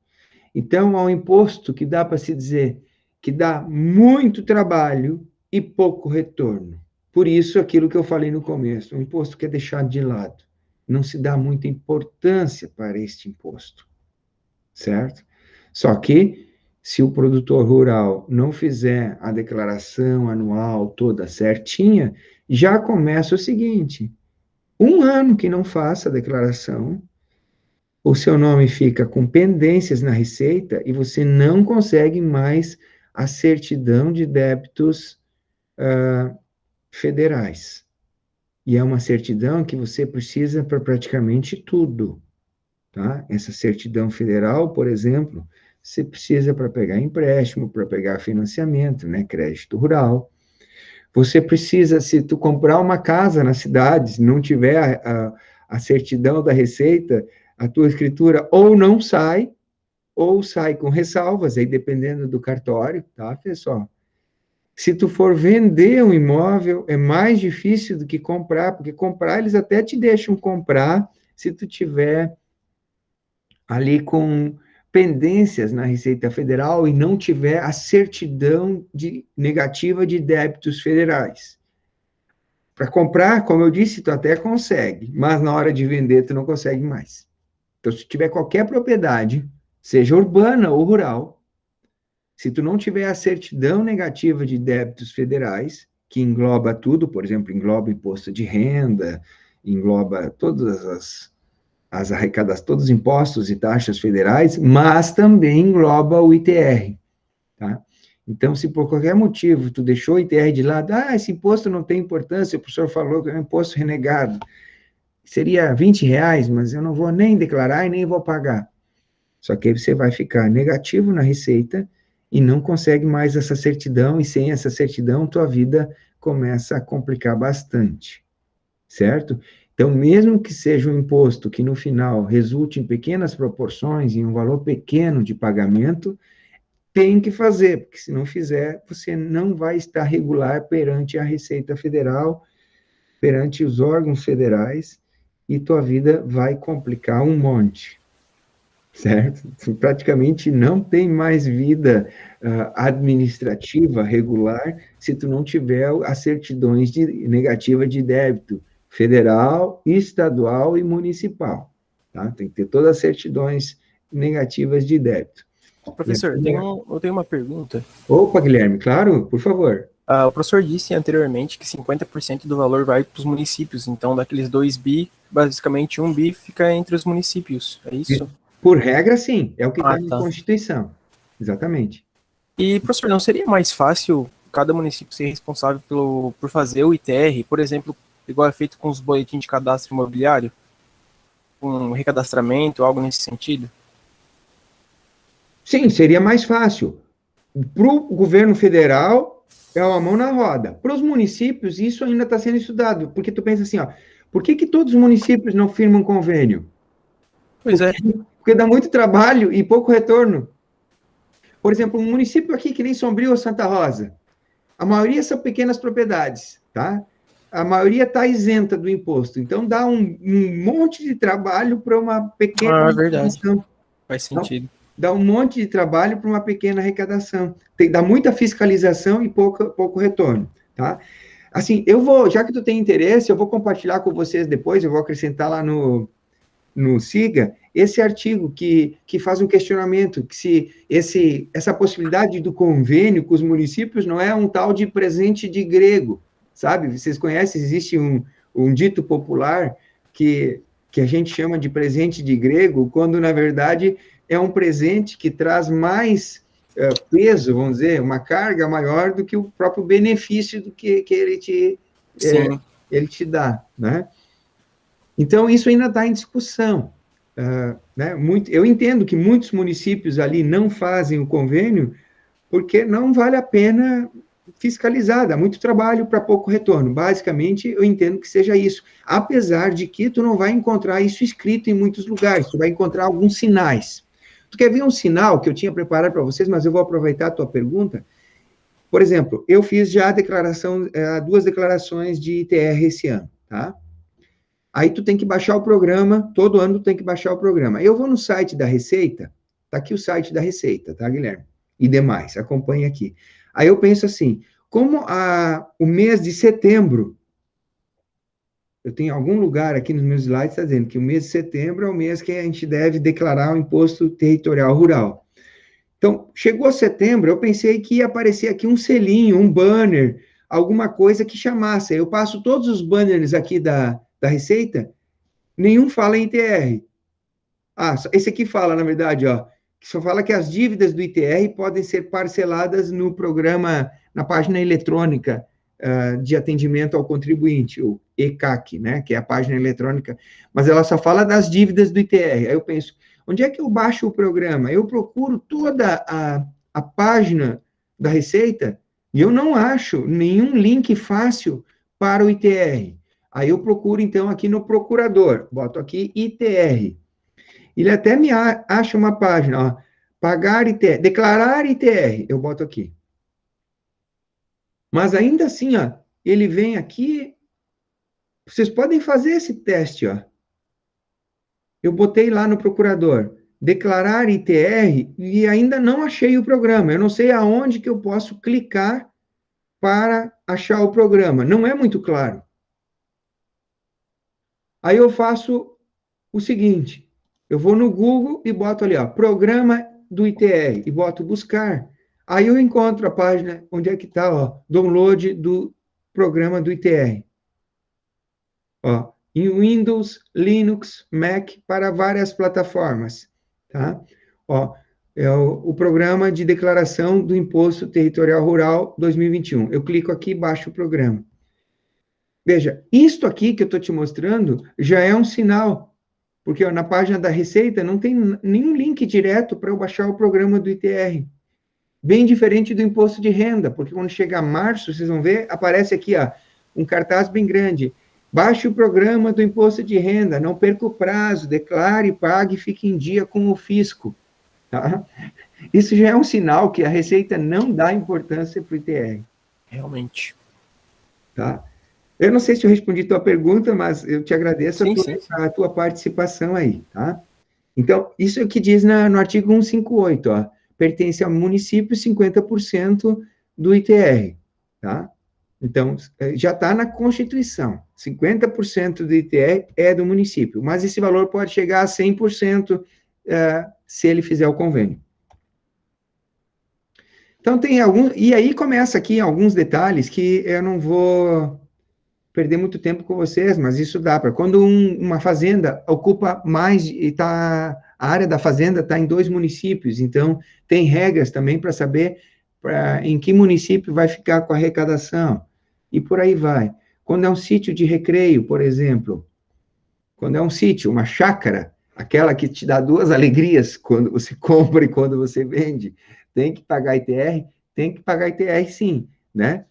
Então, há um imposto que dá para se dizer que dá muito trabalho e pouco retorno. Por isso, aquilo que eu falei no começo, um imposto que é deixado de lado. Não se dá muita importância para este imposto. Certo? Só que, se o produtor rural não fizer a declaração anual toda certinha, já começa o seguinte: um ano que não faça a declaração, o seu nome fica com pendências na Receita e você não consegue mais a certidão de débitos federais. E é uma certidão que você precisa para praticamente tudo. Tá? Essa certidão federal, por exemplo, você precisa para pegar empréstimo, para pegar financiamento, né, crédito rural. Você precisa, se tu comprar uma casa na cidade, se não tiver a certidão da Receita, a tua escritura ou não sai, ou sai com ressalvas, aí dependendo do cartório, tá, pessoal? Se tu for vender um imóvel, é mais difícil do que comprar, porque comprar, eles até te deixam comprar, se tu tiver ali com pendências na Receita Federal e não tiver a certidão negativa de débitos federais. Para comprar, como eu disse, tu até consegue, mas na hora de vender tu não consegue mais. Então, se tiver qualquer propriedade, seja urbana ou rural, se tu não tiver a certidão negativa de débitos federais, que engloba tudo, por exemplo, engloba imposto de renda, engloba todas as arrecadações, todos os impostos e taxas federais, mas também engloba o ITR, tá? Então, se por qualquer motivo tu deixou o ITR de lado, esse imposto não tem importância, o professor falou que é um imposto renegado, seria R$20, mas eu não vou nem declarar e nem vou pagar. Só que aí você vai ficar negativo na Receita e não consegue mais essa certidão, e sem essa certidão, tua vida começa a complicar bastante, certo? Então, mesmo que seja um imposto que no final resulte em pequenas proporções, em um valor pequeno de pagamento, tem que fazer, porque se não fizer, você não vai estar regular perante a Receita Federal, perante os órgãos federais, e tua vida vai complicar um monte, certo? Tu praticamente não tem mais vida administrativa regular se tu não tiver as certidões negativa de débito federal, estadual e municipal, tá? Tem que ter todas as certidões negativas de débito. Professor, eu tenho uma pergunta. Opa, Guilherme, claro, por favor. O professor disse anteriormente que 50% do valor vai para os municípios, então daqueles 2 bi, basicamente 1 bi fica entre os municípios, é isso? Por regra, sim, é o que está na Tá. Constituição, exatamente. E, professor, não seria mais fácil cada município ser responsável por fazer o ITR, por exemplo, igual é feito com os boletins de cadastro imobiliário, com recadastramento, algo nesse sentido? Sim, seria mais fácil. Para o governo federal, é uma mão na roda. Para os municípios, isso ainda está sendo estudado, porque tu pensa assim, ó, por que todos os municípios não firmam convênio? Pois é. Porque dá muito trabalho e pouco retorno. Por exemplo, um município aqui que nem Sombrio ou Santa Rosa, a maioria são pequenas propriedades, tá? A maioria está isenta do imposto. Então, dá um monte de trabalho para uma pequena Verdade. arrecadação. Faz sentido. Dá um monte de trabalho para uma pequena arrecadação. Dá muita fiscalização e pouco retorno, tá? Assim, já que tu tem interesse, eu vou compartilhar com vocês depois, eu vou acrescentar lá no SIGA, esse artigo que faz um questionamento, que se essa possibilidade do convênio com os municípios não é um tal de presente de grego, sabe? Vocês conhecem, existe um dito popular que a gente chama de presente de grego, quando, na verdade, é um presente que traz mais peso, vamos dizer, uma carga maior do que o próprio benefício do que ele te dá, né? Então, isso ainda está em discussão. Né? Eu entendo que muitos municípios ali não fazem o convênio porque não vale a pena fiscalizar, dá muito trabalho para pouco retorno. Basicamente, eu entendo que seja isso. Apesar de que tu não vai encontrar isso escrito em muitos lugares, tu vai encontrar alguns sinais. Tu quer ver um sinal que eu tinha preparado para vocês, mas eu vou aproveitar a tua pergunta? Por exemplo, eu fiz já duas declarações de ITR esse ano, tá? Aí tu tem que baixar o programa, todo ano tu tem que baixar o programa. Eu vou no site da Receita, tá aqui o site da Receita, tá, Guilherme? E demais, acompanhe aqui. Aí eu penso assim, como o mês de setembro, eu tenho algum lugar aqui nos meus slides está dizendo que o mês de setembro é o mês que a gente deve declarar o imposto territorial rural. Então, chegou setembro, eu pensei que ia aparecer aqui um selinho, um banner, alguma coisa que chamasse. Eu passo todos os banners aqui da Receita, nenhum fala em ITR. Esse aqui fala, na verdade, ó, que só fala que as dívidas do ITR podem ser parceladas no programa, na página eletrônica de atendimento ao contribuinte, o ECAC, né, que é a página eletrônica, mas ela só fala das dívidas do ITR. Aí eu penso, onde é que eu baixo o programa? Eu procuro toda a página da Receita e eu não acho nenhum link fácil para o ITR. Aí eu procuro, então, aqui no procurador, boto aqui ITR. Ele até me acha uma página, ó, pagar ITR, declarar ITR, eu boto aqui. Mas ainda assim, ó, ele vem aqui, vocês podem fazer esse teste, ó. Eu botei lá no procurador, declarar ITR, e ainda não achei o programa. Eu não sei aonde que eu posso clicar para achar o programa. Não é muito claro. Aí eu faço o seguinte, eu vou no Google e boto ali, ó, programa do ITR, e boto buscar. Aí eu encontro a página onde é que está, ó, download do programa do ITR. Ó, em Windows, Linux, Mac, para várias plataformas, tá? Ó, é o programa de declaração do Imposto Territorial Rural 2021. Eu clico aqui e baixo o programa. Veja, isto aqui que eu estou te mostrando já é um sinal, porque na página da Receita não tem nenhum link direto para eu baixar o programa do ITR. Bem diferente do imposto de renda, porque quando chegar março, vocês vão ver, aparece aqui, ó, um cartaz bem grande. Baixe o programa do imposto de renda, não perca o prazo, declare, pague e fique em dia com o fisco. Tá? Isso já é um sinal que a Receita não dá importância para o ITR. Realmente. Tá? Eu não sei se eu respondi a tua pergunta, mas eu te agradeço Sim. a tua participação aí. Tá? Então, isso é o que diz no artigo 158, ó, pertence ao município 50% do ITR. Tá? Então, já está na Constituição. 50% do ITR é do município, mas esse valor pode chegar a 100% se ele fizer o convênio. Então, tem algum... E aí começa aqui alguns detalhes que eu não vou perder muito tempo com vocês, mas isso dá para... Quando uma fazenda ocupa mais... a área da fazenda está em 2 municípios, então tem regras também para saber em que município vai ficar com a arrecadação. E por aí vai. Quando é um sítio de recreio, por exemplo, quando é um sítio, uma chácara, aquela que te dá 2 alegrias quando você compra e quando você vende, tem que pagar ITR? Tem que pagar ITR sim, né?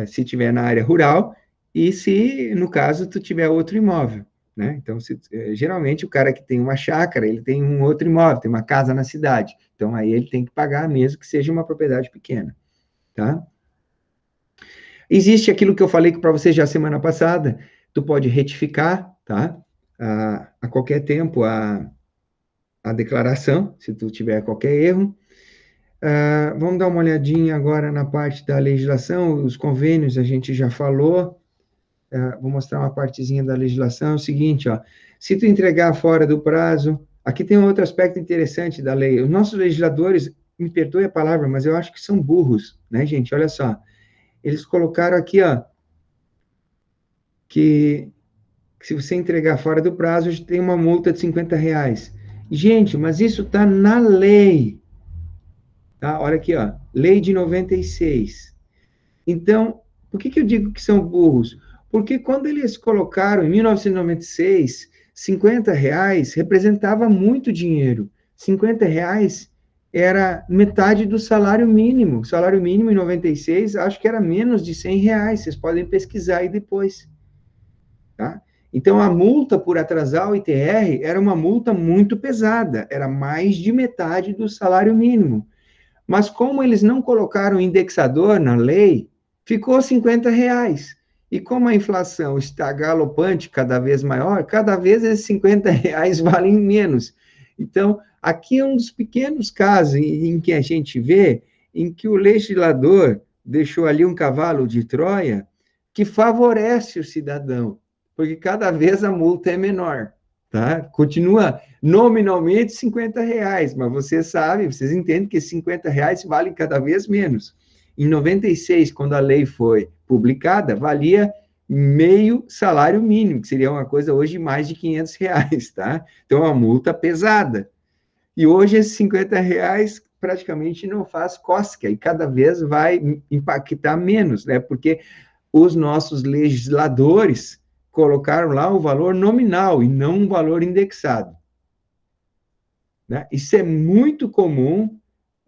Se tiver na área rural e se, no caso, tu tiver outro imóvel, né? Então, geralmente, o cara que tem uma chácara, ele tem um outro imóvel, tem uma casa na cidade, então aí ele tem que pagar mesmo que seja uma propriedade pequena, tá? Existe aquilo que eu falei para você já semana passada, tu pode retificar, tá? A qualquer tempo a declaração, se tu tiver qualquer erro. Vamos dar uma olhadinha agora na parte da legislação, os convênios a gente já falou. Vou mostrar uma partezinha da legislação, é o seguinte, ó, se tu entregar fora do prazo, aqui tem um outro aspecto interessante da lei, os nossos legisladores, me perdoe a palavra, mas eu acho que são burros, né, gente, olha só, eles colocaram aqui, ó, que se você entregar fora do prazo, a gente tem uma multa de R$50. Gente, mas isso está na lei. Tá? Olha aqui, ó, lei de 96. Então, por que eu digo que são burros? Porque quando eles colocaram, em 1996, R$50 representava muito dinheiro. R$50 era metade do salário mínimo. O salário mínimo em 96, acho que era menos de R$100. Vocês podem pesquisar aí depois. Tá? Então, a multa por atrasar o ITR era uma multa muito pesada, era mais de metade do salário mínimo. Mas como eles não colocaram indexador na lei, ficou R$50. E como a inflação está galopante, cada vez maior, cada vez esses R$50 valem menos. Então, aqui é um dos pequenos casos em que a gente vê em que o legislador deixou ali um cavalo de Troia que favorece o cidadão, porque cada vez a multa é menor, tá? Continua nominalmente R$50, mas você sabe, vocês entendem que esses R$50 valem cada vez menos. Em 96, quando a lei foi publicada, valia meio salário mínimo, que seria uma coisa hoje de mais de R$500, tá? Então, é uma multa pesada. E hoje, esses R$50 praticamente não faz cócega, e cada vez vai impactar menos, né? Porque os nossos legisladores colocaram lá o valor nominal e não um valor indexado. Né? Isso é muito comum.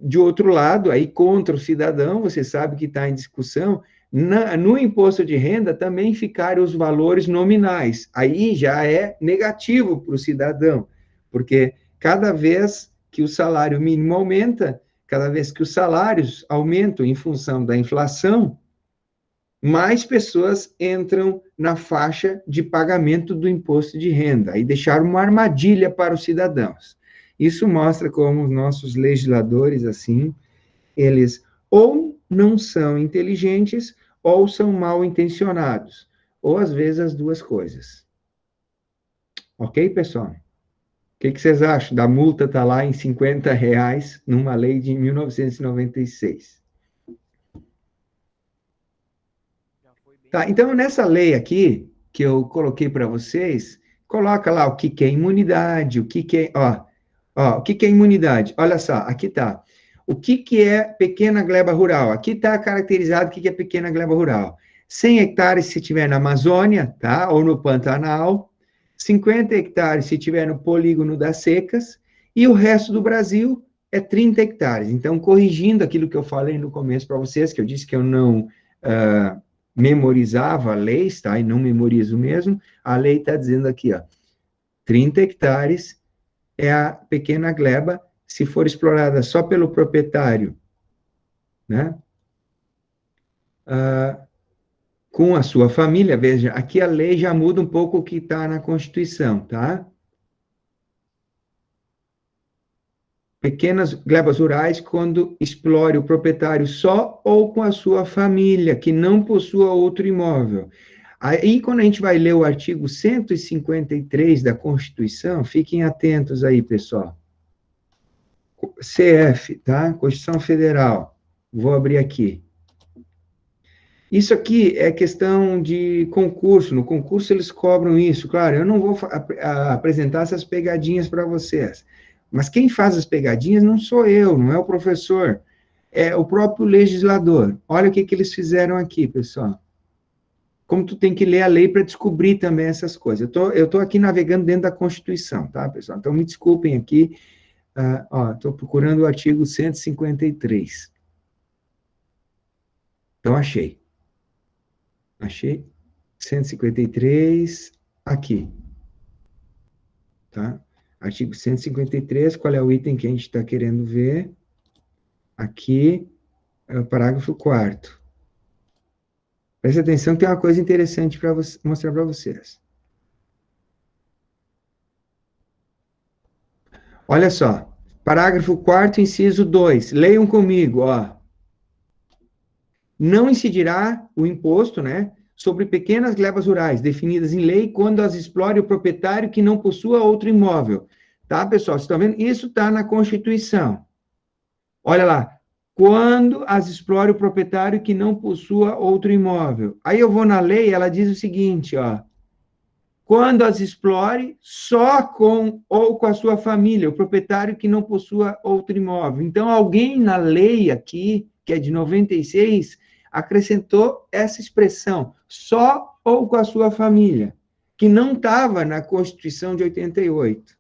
De outro lado, aí contra o cidadão, você sabe que está em discussão, no imposto de renda também ficaram os valores nominais. Aí já é negativo para o cidadão, porque cada vez que o salário mínimo aumenta, cada vez que os salários aumentam em função da inflação, mais pessoas entram na faixa de pagamento do imposto de renda, e deixaram uma armadilha para os cidadãos. Isso mostra como os nossos legisladores, assim, eles ou não são inteligentes, ou são mal intencionados, ou às vezes as duas coisas. Ok, pessoal? O que vocês acham da multa estar lá em R$50 numa lei de 1996? Tá, então, nessa lei aqui, que eu coloquei para vocês, coloca lá o que é imunidade, o que é... o que é imunidade? Olha só, aqui está. O que é pequena gleba rural? Aqui está caracterizado o que é pequena gleba rural. 100 hectares se tiver na Amazônia, tá? Ou no Pantanal. 50 hectares se tiver no polígono das secas. E o resto do Brasil é 30 hectares. Então, corrigindo aquilo que eu falei no começo para vocês, que eu disse que eu não memorizava a lei, tá? E não memorizo mesmo, a lei está dizendo aqui, ó, 30 hectares é a pequena gleba, se for explorada só pelo proprietário, né? Com a sua família, veja, aqui a lei já muda um pouco o que está na Constituição, tá? Pequenas glebas rurais, quando explore o proprietário só ou com a sua família, que não possua outro imóvel. Aí, quando a gente vai ler o artigo 153 da Constituição, fiquem atentos aí, pessoal. CF, tá? Constituição Federal. Vou abrir aqui. Isso aqui é questão de concurso. No concurso eles cobram isso. Claro, eu não vou apresentar essas pegadinhas para vocês. Mas quem faz as pegadinhas não sou eu, não é o professor. É o próprio legislador. Olha o que eles fizeram aqui, pessoal. Como tu tem que ler a lei para descobrir também essas coisas. Eu tô aqui navegando dentro da Constituição, tá, pessoal? Então, me desculpem aqui. Estou procurando o artigo 153. Então, achei. Achei. 153, aqui. Tá? Artigo 153, qual é o item que a gente está querendo ver? Aqui, é o parágrafo 4º. Presta atenção que tem uma coisa interessante para mostrar para vocês. Olha só, parágrafo 4º, inciso 2. Leiam comigo, ó. Não incidirá o imposto, né, sobre pequenas glebas rurais, definidas em lei, quando as explore o proprietário que não possua outro imóvel. Tá, pessoal? Vocês estão vendo? Isso está na Constituição. Olha lá. Quando as explore o proprietário que não possua outro imóvel. Aí eu vou na lei, ela diz o seguinte, ó. Quando as explore só com ou com a sua família, o proprietário que não possua outro imóvel. Então, alguém na lei aqui, que é de 96, acrescentou essa expressão, só ou com a sua família, que não estava na Constituição de 88.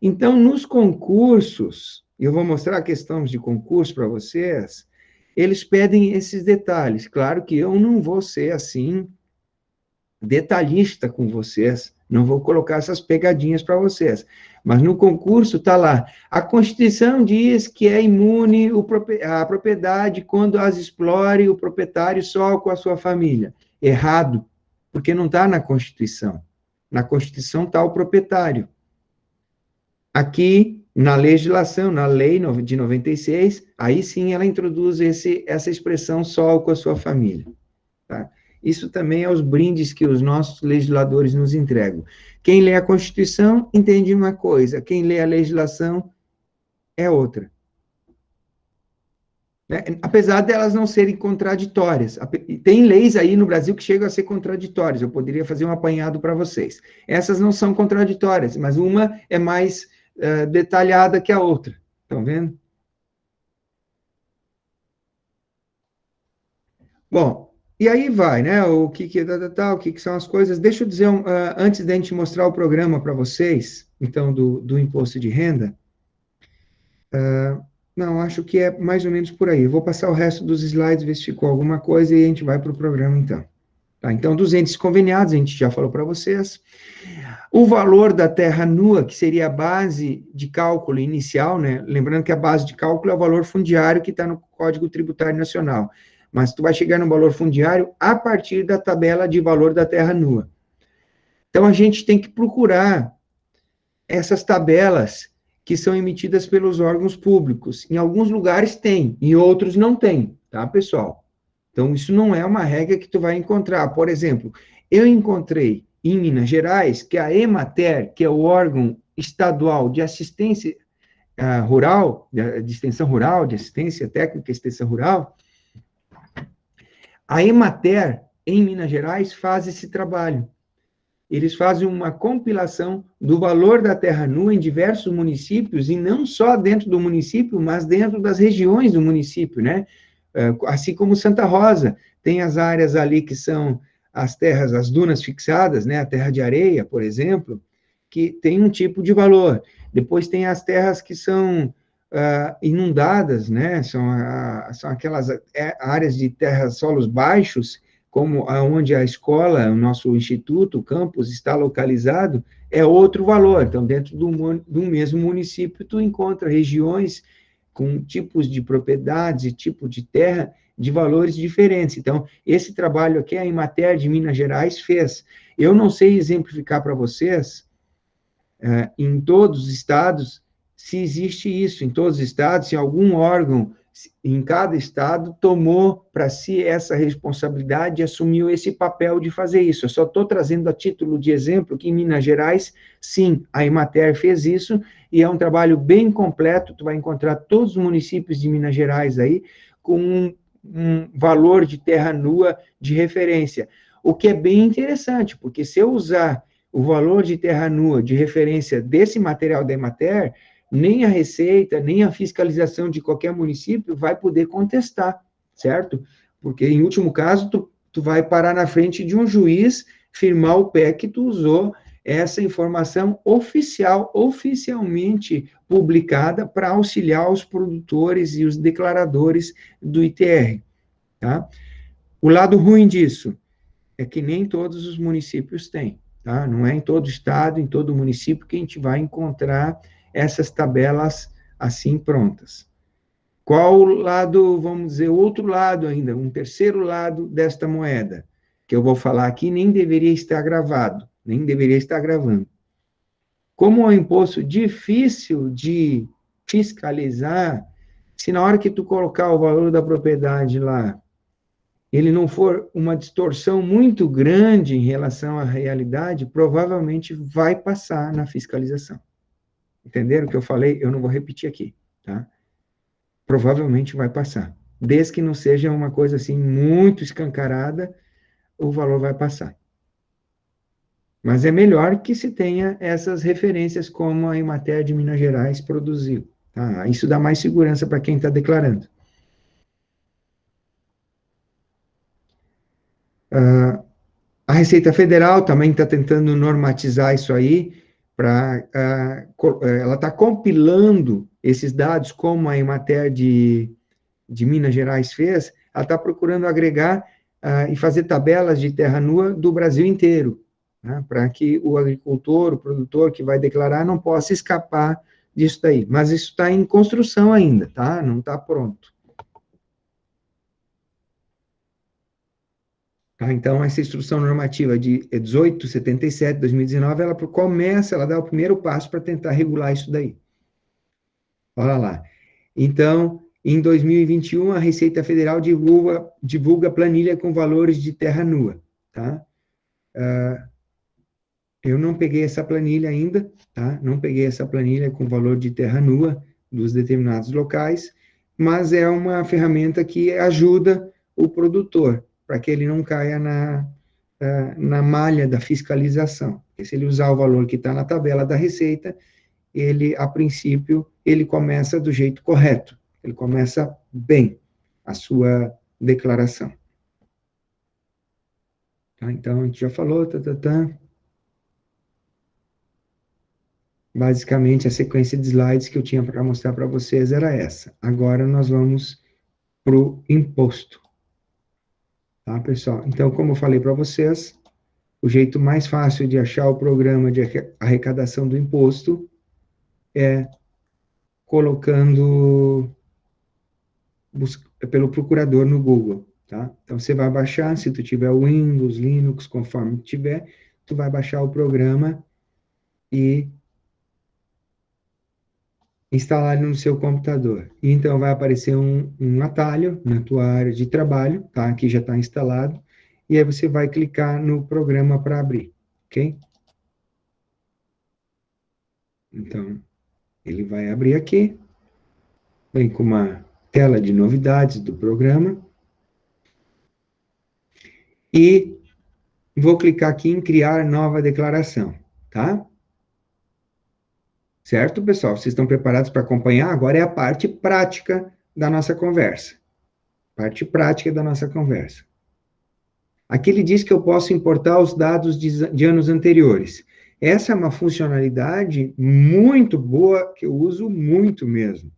Então, nos concursos, eu vou mostrar questões de concurso para vocês, eles pedem esses detalhes. Claro que eu não vou ser assim detalhista com vocês, não vou colocar essas pegadinhas para vocês. Mas no concurso está lá, a Constituição diz que é imune a propriedade quando as explore o proprietário só com a sua família. Errado, porque não está na Constituição. Na Constituição está o proprietário. Aqui, na legislação, na lei de 96, aí sim ela introduz essa expressão só com a sua família. Tá? Isso também é os brindes que os nossos legisladores nos entregam. Quem lê a Constituição entende uma coisa, quem lê a legislação é outra. Né? Apesar delas não serem contraditórias. Tem leis aí no Brasil que chegam a ser contraditórias, eu poderia fazer um apanhado para vocês. Essas não são contraditórias, mas uma é mais detalhada que a outra. Estão vendo? Bom, e aí vai, né? O que o que são as coisas? Deixa eu dizer, antes da gente mostrar o programa para vocês, então, do imposto de renda, não, acho que é mais ou menos por aí. Eu vou passar o resto dos slides, ver se ficou alguma coisa, e a gente vai para o programa, então. Tá, então, dos entes conveniados, a gente já falou para vocês. O valor da terra nua, que seria a base de cálculo inicial, né? Lembrando que a base de cálculo é o valor fundiário que está no Código Tributário Nacional. Mas tu vai chegar no valor fundiário a partir da tabela de valor da terra nua. Então, a gente tem que procurar essas tabelas que são emitidas pelos órgãos públicos. Em alguns lugares tem, em outros não tem, tá, pessoal? Então, isso não é uma regra que tu vai encontrar. Por exemplo, eu encontrei em Minas Gerais que a Emater, que é o órgão estadual de assistência rural, de extensão rural, de assistência técnica e extensão rural, a Emater, em Minas Gerais, faz esse trabalho. Eles fazem uma compilação do valor da terra nua em diversos municípios, e não só dentro do município, mas dentro das regiões do município, né? Assim como Santa Rosa, tem as áreas ali que são as terras, as dunas fixadas, né? A terra de areia, por exemplo, que tem um tipo de valor. Depois tem as terras que são inundadas, né? São aquelas áreas de terra, solos baixos, como onde a escola, o nosso instituto, o campus está localizado, é outro valor. Então, dentro do mesmo município, tu encontra regiões com tipos de propriedades e tipo de terra de valores diferentes. Então, esse trabalho aqui a Emater de Minas Gerais fez. Eu não sei exemplificar para vocês, em todos os estados, se existe isso, em todos os estados, se algum órgão, em cada estado, tomou para si essa responsabilidade e assumiu esse papel de fazer isso. Eu só estou trazendo a título de exemplo que em Minas Gerais, sim, a Emater fez isso, e é um trabalho bem completo, tu vai encontrar todos os municípios de Minas Gerais aí, com um valor de terra nua de referência, o que é bem interessante, porque se eu usar o valor de terra nua de referência desse material da Emater, nem a Receita, nem a fiscalização de qualquer município vai poder contestar, certo? Porque, em último caso, tu vai parar na frente de um juiz, firmar o pé que tu usou essa informação oficial, oficialmente publicada para auxiliar os produtores e os declaradores do ITR, tá? O lado ruim disso é que nem todos os municípios têm, tá? Não é em todo estado, em todo município que a gente vai encontrar essas tabelas assim prontas. Qual o lado, vamos dizer, outro lado ainda, um terceiro lado desta moeda, que eu vou falar aqui, nem deveria estar gravado, nem deveria estar gravando. Como é um imposto difícil de fiscalizar, se na hora que tu colocar o valor da propriedade lá, ele não for uma distorção muito grande em relação à realidade, provavelmente vai passar na fiscalização. Entenderam o que eu falei? Eu não vou repetir aqui, tá? Provavelmente vai passar. Desde que não seja uma coisa assim muito escancarada, o valor vai passar. Mas é melhor que se tenha essas referências como a Emater de Minas Gerais produziu. Tá? Isso dá mais segurança para quem está declarando. A Receita Federal também está tentando normatizar isso aí, ela está compilando esses dados, como a Emater de Minas Gerais fez, ela está procurando agregar e fazer tabelas de terra nua do Brasil inteiro, né, para que o agricultor, o produtor que vai declarar não possa escapar disso daí. Mas isso está em construção ainda, tá? Não está pronto. Tá? Então, essa instrução normativa de 1877, 2019, ela dá o primeiro passo para tentar regular isso daí. Olha lá. Então, em 2021, a Receita Federal divulga planilha com valores de terra nua, tá? Eu não peguei essa planilha ainda, tá? Não peguei essa planilha com valor de terra nua dos determinados locais, mas é uma ferramenta que ajuda o produtor, para que ele não caia na malha da fiscalização. Porque se ele usar o valor que está na tabela da Receita, ele, a princípio, ele começa do jeito correto, ele começa bem a sua declaração. Tá? Então, a gente já falou, Basicamente, a sequência de slides que eu tinha para mostrar para vocês era essa. Agora, nós vamos para o imposto. Tá, pessoal? Então, como eu falei para vocês, o jeito mais fácil de achar o programa de arrecadação do imposto é colocando pelo procurador no Google, tá? Então, você vai baixar, se tu tiver Windows, Linux, conforme tiver, tu vai baixar o programa e instalar ele no seu computador. E então, vai aparecer um atalho na tua área de trabalho, tá? Aqui já está instalado, e aí você vai clicar no programa para abrir, ok? Então, ele vai abrir aqui, vem com uma tela de novidades do programa, e vou clicar aqui em criar nova declaração, tá? Certo, pessoal? Vocês estão preparados para acompanhar? Agora é a parte prática da nossa conversa. Parte prática da nossa conversa. Aqui ele diz que eu posso importar os dados de anos anteriores. Essa é uma funcionalidade muito boa, que eu uso muito mesmo.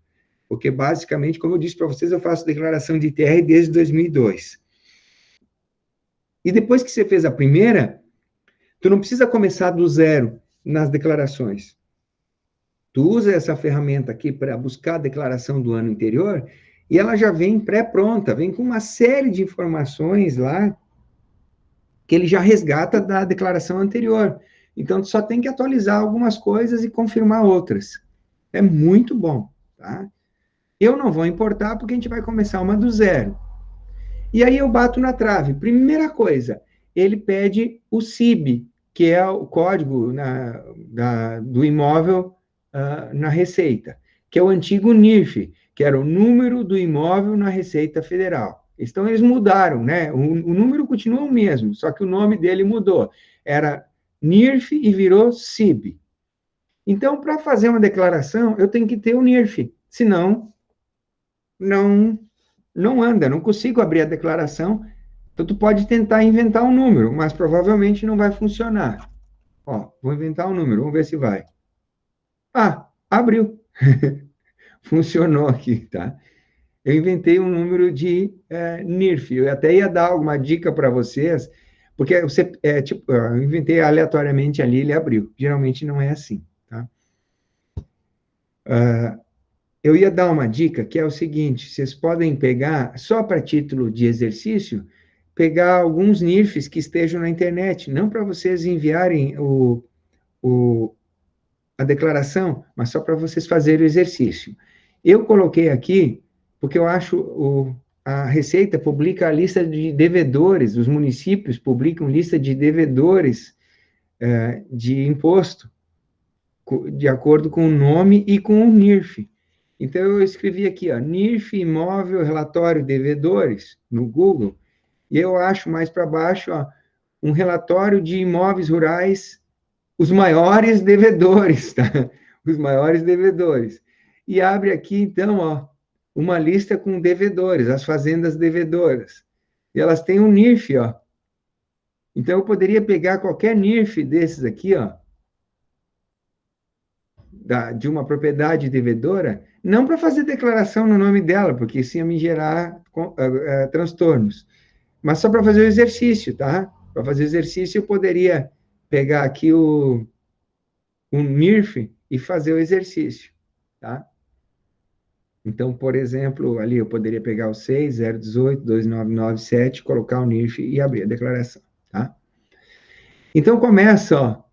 porque basicamente, como eu disse para vocês, eu faço declaração de ITR desde 2002. E depois que você fez a primeira, tu não precisa começar do zero nas declarações. Tu usa essa ferramenta aqui para buscar a declaração do ano anterior e ela já vem pré-pronta, vem com uma série de informações lá que ele já resgata da declaração anterior. Então, tu só tem que atualizar algumas coisas e confirmar outras. É muito bom, tá? Eu não vou importar porque a gente vai começar uma do zero. E aí eu bato na trave. Primeira coisa, ele pede o CIB, que é o código do imóvel na Receita, que é o antigo NIF, que era o número do imóvel na Receita Federal. Então, eles mudaram, né? O número continua o mesmo, só que o nome dele mudou. Era NIRF e virou CIB. Então, para fazer uma declaração, eu tenho que ter o NIRF, senão não anda, não consigo abrir a declaração. Então, tu pode tentar inventar um número, mas provavelmente não vai funcionar. Ó, vou inventar um número, vamos ver se vai. Ah, abriu. Funcionou aqui, tá? Eu inventei um número de NIRF. Eu até ia dar alguma dica para vocês, porque você, eu inventei aleatoriamente ali, ele abriu. Geralmente não é assim, tá? Eu ia dar uma dica, que é o seguinte, vocês podem pegar, só para título de exercício, pegar alguns NIRFs que estejam na internet, não para vocês enviarem a declaração, mas só para vocês fazerem o exercício. Eu coloquei aqui, porque eu acho a Receita publica a lista de devedores, os municípios publicam lista de devedores de imposto, de acordo com o nome e com o NIRF. Então, eu escrevi aqui, ó, NIRF Imóvel Relatório Devedores, no Google, e eu acho mais para baixo, ó, um relatório de imóveis rurais, os maiores devedores, tá? Os maiores devedores. E abre aqui, então, ó, uma lista com devedores, as fazendas devedoras. E elas têm um NIRF, ó. Então, eu poderia pegar qualquer NIRF desses aqui, ó, de uma propriedade devedora, não para fazer declaração no nome dela, porque isso ia me gerar transtornos, mas só para fazer o exercício, tá? Para fazer o exercício, eu poderia pegar aqui um NIRF e fazer o exercício, tá? Então, por exemplo, ali eu poderia pegar o 6.018.2997, colocar o NIRF e abrir a declaração, tá? Então, começa, ó.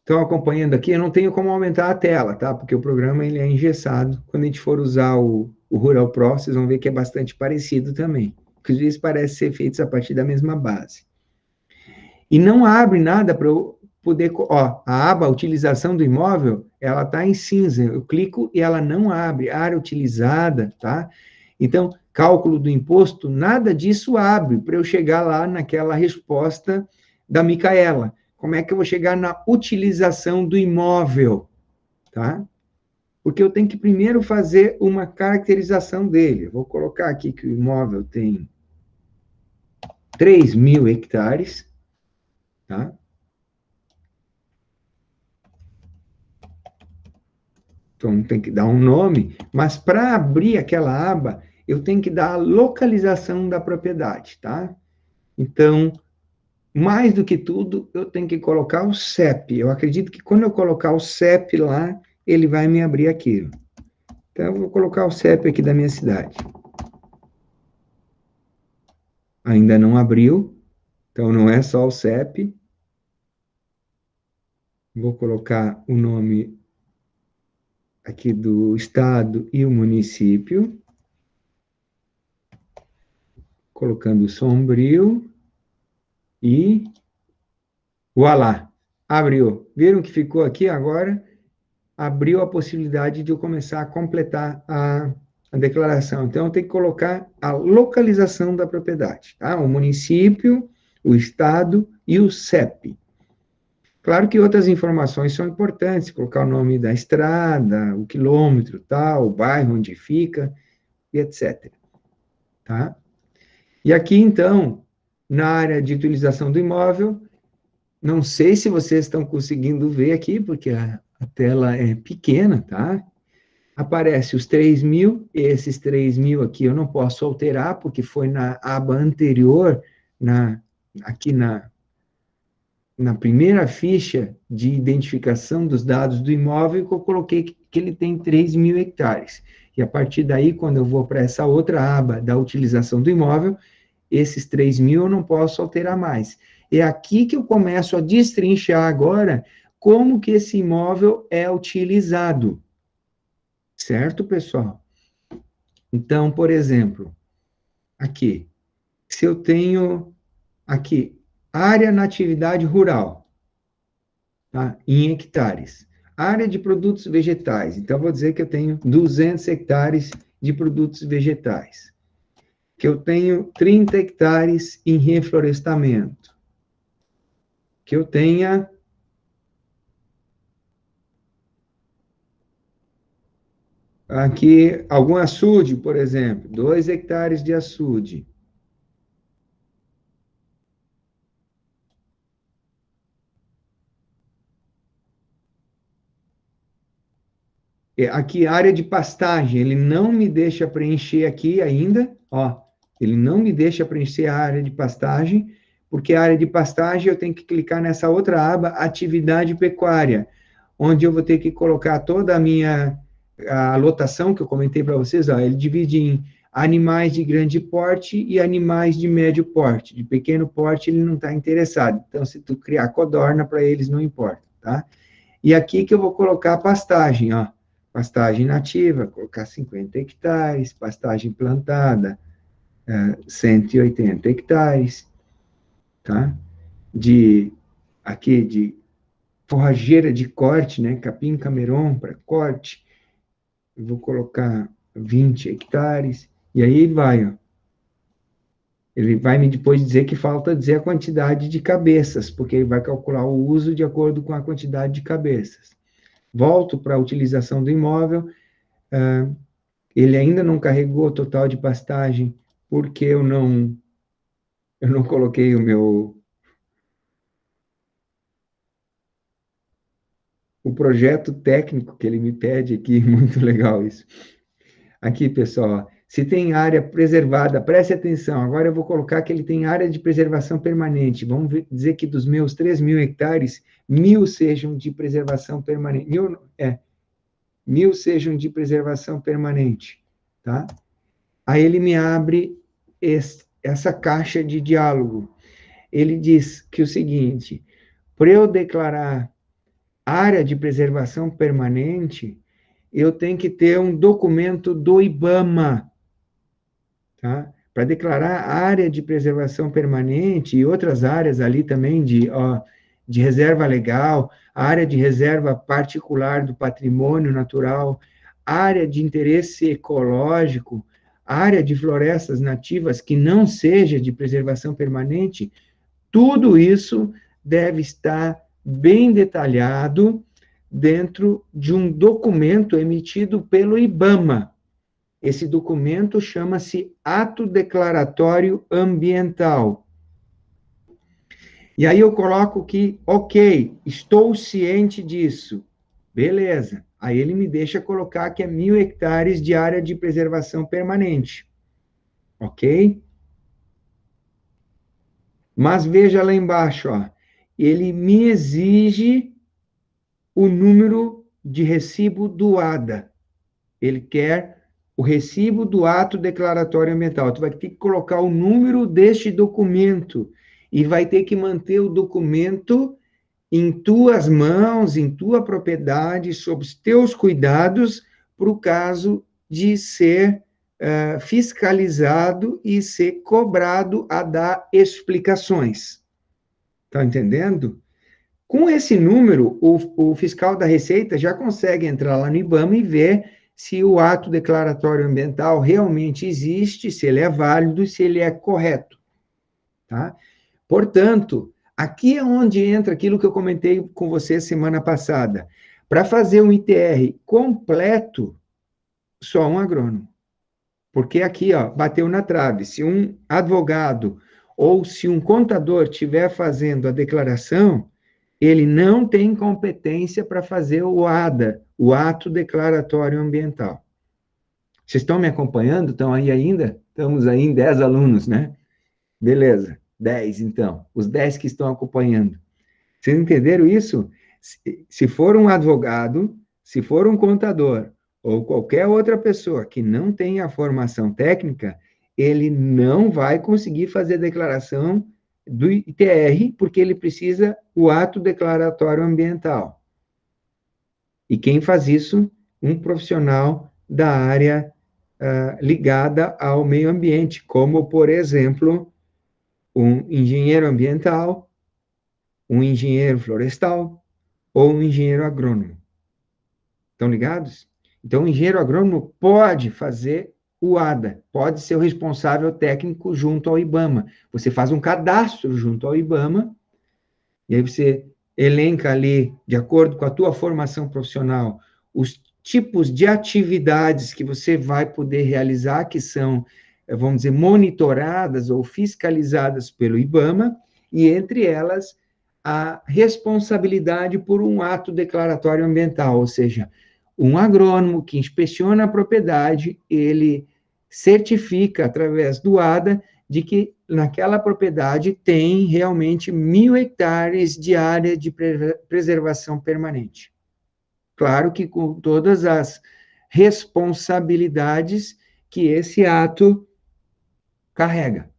Estão acompanhando aqui, eu não tenho como aumentar a tela, tá? Porque o programa ele é engessado. Quando a gente for usar o Rural Pro, vocês vão ver que é bastante parecido também. Inclusive, parece ser feitos a partir da mesma base. E não abre nada para eu poder... Ó, a aba utilização do imóvel, ela está em cinza. Eu clico e ela não abre. Área utilizada, tá? Então, cálculo do imposto, nada disso abre para eu chegar lá naquela resposta da Micaela. Como é que eu vou chegar na utilização do imóvel, tá? Porque eu tenho que primeiro fazer uma caracterização dele. Eu vou colocar aqui que o imóvel tem 3.000 hectares, tá? Então, tem que dar um nome, mas para abrir aquela aba, eu tenho que dar a localização da propriedade, tá? Então, mais do que tudo, eu tenho que colocar o CEP. Eu acredito que quando eu colocar o CEP lá, ele vai me abrir aquilo. Então, eu vou colocar o CEP aqui da minha cidade. Ainda não abriu, então não é só o CEP. Vou colocar o nome aqui do estado e o município. Colocando Sombrio. E voilá, abriu. Viram que ficou aqui agora? Abriu a possibilidade de eu começar a completar a declaração. Então, eu tenho que colocar a localização da propriedade, tá? O município, o estado e o CEP. Claro que outras informações são importantes, colocar o nome da estrada, o quilômetro, tal, o bairro onde fica, e etc. Tá? E aqui, então, na área de utilização do imóvel, não sei se vocês estão conseguindo ver aqui, porque a tela é pequena, tá? aparece os 3.000, esses 3.000 aqui eu não posso alterar, porque foi na aba anterior, aqui na primeira ficha de identificação dos dados do imóvel, que eu coloquei que ele tem 3.000 hectares. E a partir daí, quando eu vou para essa outra aba da utilização do imóvel, esses 3.000 eu não posso alterar mais. É aqui que eu começo a destrinchar agora como que esse imóvel é utilizado. Certo, pessoal? Então, por exemplo, aqui, se eu tenho aqui, área na atividade rural, tá? Em hectares. Área de produtos vegetais, então vou dizer que eu tenho 200 hectares de produtos vegetais. Que eu tenho 30 hectares em reflorestamento. Que eu tenha aqui algum açude, por exemplo, 2 hectares de açude. Aqui, área de pastagem, ele não me deixa preencher aqui ainda, ó, ele não me deixa preencher a área de pastagem, porque a área de pastagem eu tenho que clicar nessa outra aba, atividade pecuária, onde eu vou ter que colocar toda a lotação que eu comentei para vocês, ó, ele divide em animais de grande porte e animais de médio porte. De pequeno porte ele não está interessado, então se tu criar codorna para eles não importa, tá? E aqui que eu vou colocar a pastagem, ó, pastagem nativa, colocar 50 hectares, pastagem plantada, 180 hectares, tá? Aqui de forrageira de corte, né, capim cameron para corte, eu vou colocar 20 hectares, e aí vai, ó. Ele vai me depois dizer que falta dizer a quantidade de cabeças, porque ele vai calcular o uso de acordo com a quantidade de cabeças. Volto para a utilização do imóvel, ele ainda não carregou o total de pastagem, porque eu não coloquei o projeto técnico que ele me pede aqui, muito legal isso. Aqui, pessoal, se tem área preservada, preste atenção, agora eu vou colocar que ele tem área de preservação permanente, vamos dizer que dos meus 3.000 hectares, 1.000 sejam de preservação permanente, 1.000 sejam de preservação permanente, tá? Aí ele me abre essa caixa de diálogo. Ele diz que o seguinte, para eu declarar área de preservação permanente, eu tenho que ter um documento do IBAMA, tá? Para declarar área de preservação permanente e outras áreas ali também de reserva legal, área de reserva particular do patrimônio natural, área de interesse ecológico, área de florestas nativas que não seja de preservação permanente, tudo isso deve estar bem detalhado dentro de um documento emitido pelo IBAMA. Esse documento chama-se Ato Declaratório Ambiental. E aí eu coloco que, ok, estou ciente disso. Beleza. Aí ele me deixa colocar que é 1.000 hectares de área de preservação permanente. Ok? Mas veja lá embaixo, ó, ele me exige o número de recibo do ADA. Ele quer o recibo do ato declaratório ambiental. Tu vai ter que colocar o número deste documento e vai ter que manter o documento em tuas mãos, em tua propriedade, sob os teus cuidados, para o caso de ser fiscalizado e ser cobrado a dar explicações. Está entendendo? Com esse número, o fiscal da Receita já consegue entrar lá no IBAMA e ver se o ato declaratório ambiental realmente existe, se ele é válido, se ele é correto. Tá? Portanto, aqui é onde entra aquilo que eu comentei com você semana passada. Para fazer um ITR completo, só um agrônomo. Porque aqui, ó, bateu na trave. Se um advogado ou se um contador estiver fazendo a declaração, ele não tem competência para fazer o ADA, o Ato Declaratório Ambiental. Vocês estão me acompanhando? Estão aí ainda? Estamos aí em 10 alunos, né? Beleza, 10 então. Os 10 que estão acompanhando. Vocês entenderam isso? Se for um advogado, se for um contador, ou qualquer outra pessoa que não tenha a formação técnica, ele não vai conseguir fazer declaração do ITR, porque ele precisa o ato declaratório ambiental. E quem faz isso? Um profissional da área ligada ao meio ambiente, como, por exemplo, um engenheiro ambiental, um engenheiro florestal ou um engenheiro agrônomo. Estão ligados? Então, o engenheiro agrônomo pode fazer o ADA, pode ser o responsável técnico junto ao IBAMA. Você faz um cadastro junto ao IBAMA, e aí você elenca ali, de acordo com a tua formação profissional, os tipos de atividades que você vai poder realizar, que são, vamos dizer, monitoradas ou fiscalizadas pelo IBAMA, e entre elas, a responsabilidade por um ato declaratório ambiental, ou seja, um agrônomo que inspeciona a propriedade, ele certifica, através do ADA, de que naquela propriedade tem realmente 1.000 hectares de área de preservação permanente. Claro que com todas as responsabilidades que esse ato carrega.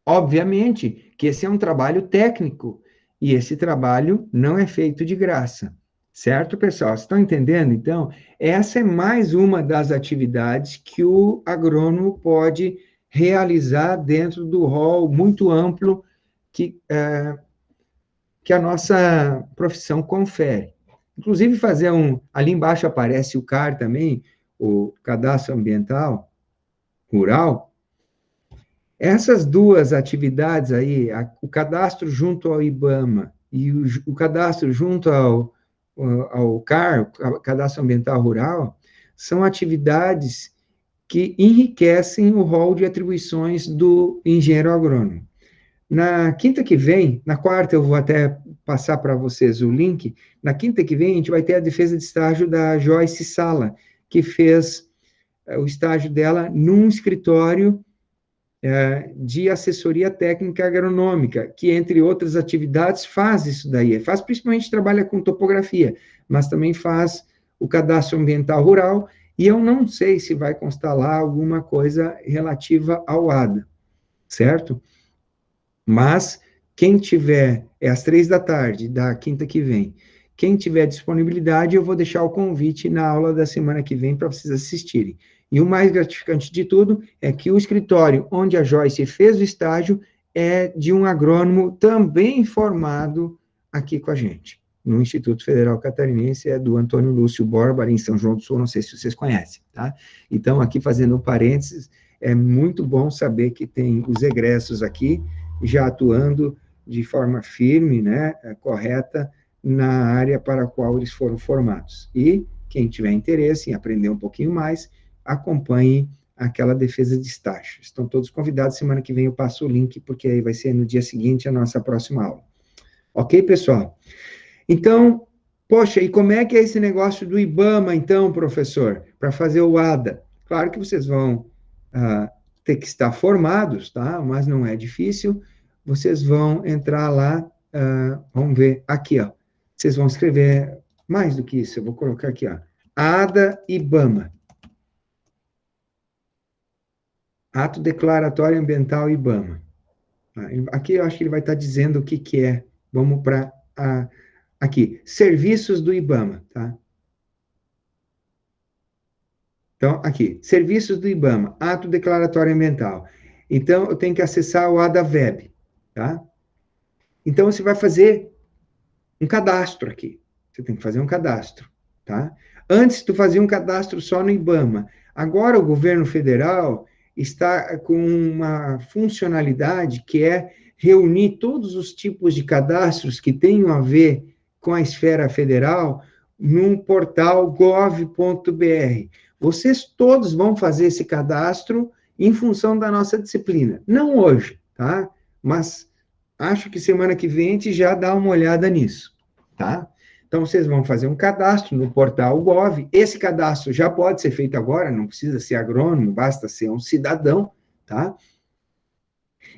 Obviamente que esse é um trabalho técnico, e esse trabalho não é feito de graça. Certo, pessoal? Vocês estão entendendo? Então, essa é mais uma das atividades que o agrônomo pode realizar dentro do rol muito amplo que a nossa profissão confere. Inclusive, fazer ali embaixo aparece o CAR também, o Cadastro Ambiental Rural. Essas duas atividades aí, o cadastro junto ao IBAMA e o cadastro junto ao CAR, Cadastro Ambiental Rural, são atividades que enriquecem o rol de atribuições do engenheiro agrônomo. Na quinta que vem, na quarta eu vou até passar para vocês o link, na quinta que vem a gente vai ter a defesa de estágio da Joyce Sala, que fez o estágio dela num escritório de assessoria técnica agronômica, que, entre outras atividades, faz isso daí. Faz, principalmente, trabalha com topografia, mas também faz o cadastro ambiental rural, e eu não sei se vai constar lá alguma coisa relativa ao ADA, certo? Mas, quem tiver, é às 3 da tarde, da quinta que vem, quem tiver disponibilidade, eu vou deixar o convite na aula da semana que vem para vocês assistirem. E o mais gratificante de tudo é que o escritório onde a Joyce fez o estágio é de um agrônomo também formado aqui com a gente, no Instituto Federal Catarinense, é do Antônio Lúcio Borba, em São João do Sul, não sei se vocês conhecem, tá? Então, aqui fazendo um parênteses, é muito bom saber que tem os egressos aqui, já atuando de forma firme, né, correta, na área para a qual eles foram formados. E quem tiver interesse em aprender um pouquinho mais, acompanhe aquela defesa de estágio. Estão todos convidados, semana que vem eu passo o link, porque aí vai ser no dia seguinte a nossa próxima aula. Ok, pessoal? Então, poxa, e como é que é esse negócio do IBAMA, então, professor, para fazer o ADA? Claro que vocês vão ter que estar formados, tá? Mas não é difícil. Vocês vão entrar lá, vamos ver, aqui, ó. Vocês vão escrever mais do que isso, eu vou colocar aqui, ó. ADA IBAMA. Ato Declaratório Ambiental IBAMA. Aqui eu acho que ele vai estar dizendo o que é. Vamos para aqui, serviços do IBAMA, tá? Então, aqui, serviços do IBAMA, ato declaratório ambiental. Então, eu tenho que acessar o ADAVEB, tá? Então, você vai fazer um cadastro aqui. Você tem que fazer um cadastro, tá? Antes, tu fazia um cadastro só no IBAMA. Agora, o governo federal está com uma funcionalidade que é reunir todos os tipos de cadastros que tenham a ver com a esfera federal num portal gov.br. Vocês todos vão fazer esse cadastro em função da nossa disciplina. Não hoje, tá? Mas acho que semana que vem a gente já dá uma olhada nisso. tá? Então, vocês vão fazer um cadastro no portal Gov. Esse cadastro já pode ser feito agora, não precisa ser agrônomo, basta ser um cidadão, tá?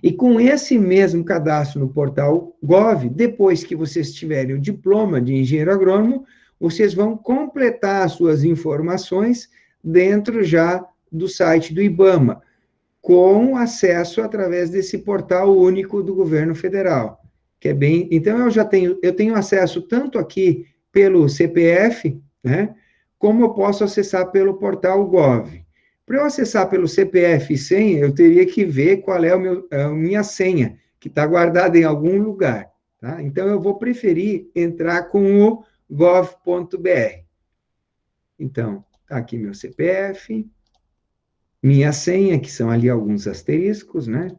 E com esse mesmo cadastro no portal Gov, depois que vocês tiverem o diploma de engenheiro agrônomo, vocês vão completar as suas informações dentro já do site do IBAMA, com acesso através desse portal único do governo federal, que é bem... Então, eu tenho acesso tanto aqui pelo CPF, né, como eu posso acessar pelo portal Gov. Para eu acessar pelo CPF e senha, eu teria que ver qual é a minha senha, que está guardada em algum lugar, tá? Então, eu vou preferir entrar com o gov.br. Então, tá aqui meu CPF, minha senha, que são ali alguns asteriscos, né?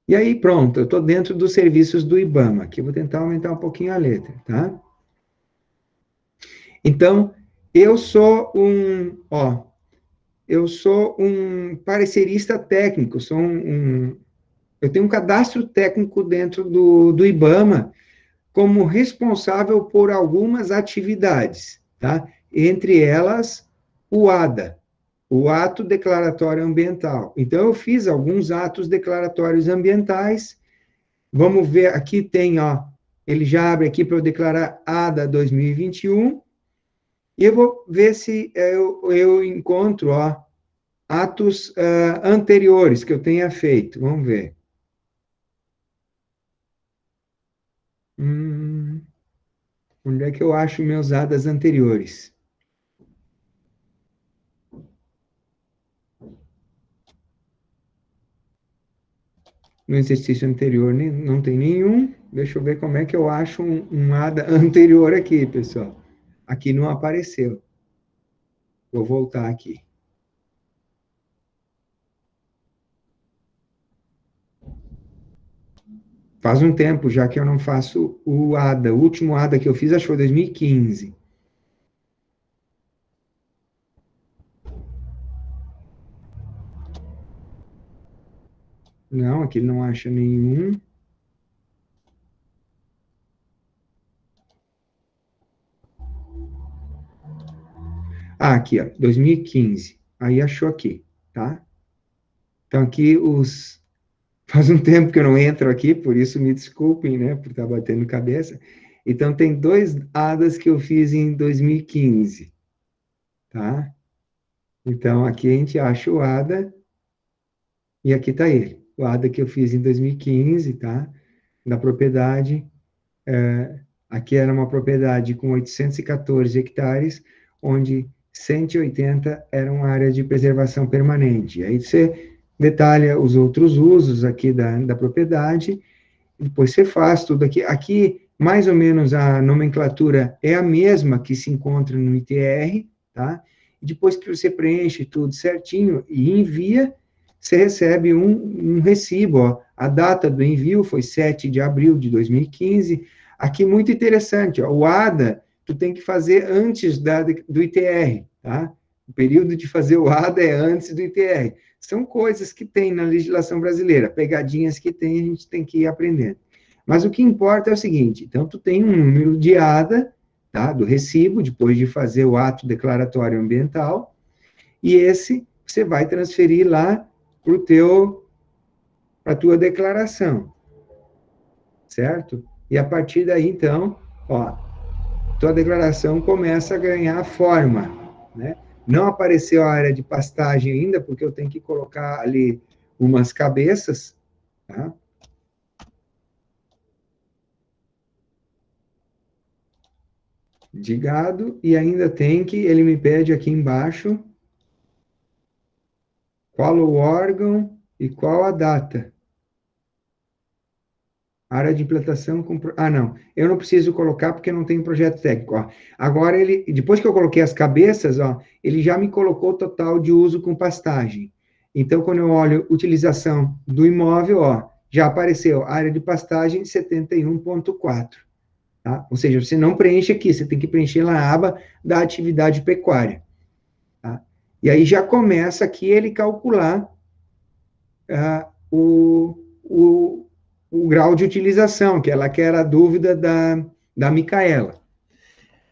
E aí, pronto, eu estou dentro dos serviços do IBAMA, que eu vou tentar aumentar um pouquinho a letra, tá? Então, eu sou um parecerista técnico, eu tenho um cadastro técnico dentro do IBAMA como responsável por algumas atividades, tá? Entre elas, o ADA, o Ato Declaratório Ambiental. Então, eu fiz alguns atos declaratórios ambientais. Vamos ver, aqui tem, ó, ele já abre aqui para eu declarar ADA 2021, e eu vou ver se eu encontro, ó, atos anteriores que eu tenha feito. Vamos ver. Onde é que eu acho meus ADAs anteriores? No exercício anterior não tem nenhum. Deixa eu ver como é que eu acho um ADA anterior aqui, pessoal. Aqui não apareceu. Vou voltar aqui. Faz um tempo já que eu não faço o ADA. O último ADA que eu fiz, acho que foi 2015. Não, aqui não acha nenhum. Ah, aqui, ó, 2015. Aí achou aqui, tá? Então, aqui faz um tempo que eu não entro aqui, por isso me desculpem, né, por estar batendo cabeça. Então, tem 2 ADAs que eu fiz em 2015, tá? Então, aqui a gente acha o ADA, e aqui está ele. O ADA que eu fiz em 2015, tá? Da propriedade, aqui era uma propriedade com 814 hectares, onde 180 eram área de preservação permanente. Aí você detalha os outros usos aqui da propriedade, depois você faz tudo aqui. Aqui, mais ou menos, a nomenclatura é a mesma que se encontra no ITR, tá? E depois que você preenche tudo certinho e envia, você recebe um recibo, ó. A data do envio foi 7 de abril de 2015. Aqui, muito interessante, ó, o ADA, tu tem que fazer antes do ITR, tá? O período de fazer o ADA é antes do ITR. São coisas que tem na legislação brasileira, pegadinhas que tem, a gente tem que ir aprendendo. Mas o que importa é o seguinte, então, tu tem um número de ADA, tá, do recibo, depois de fazer o ato declaratório ambiental, e esse você vai transferir lá para a tua declaração, certo? E a partir daí, então, ó, tua declaração começa a ganhar forma, né? Não apareceu a área de pastagem ainda, porque eu tenho que colocar ali umas cabeças, tá? De gado, e ainda tem que, ele me pede aqui embaixo, qual o órgão e qual a data. Área de implantação com... Ah, não, eu não preciso colocar porque não tem projeto técnico, ó. Agora, depois que eu coloquei as cabeças, ó, ele já me colocou o total de uso com pastagem. Então, quando eu olho utilização do imóvel, ó, já apareceu área de pastagem 71,4. Tá? Ou seja, você não preenche aqui, você tem que preencher na aba da atividade pecuária. Tá? E aí já começa aqui ele calcular o grau de utilização, que era a dúvida da Micaela.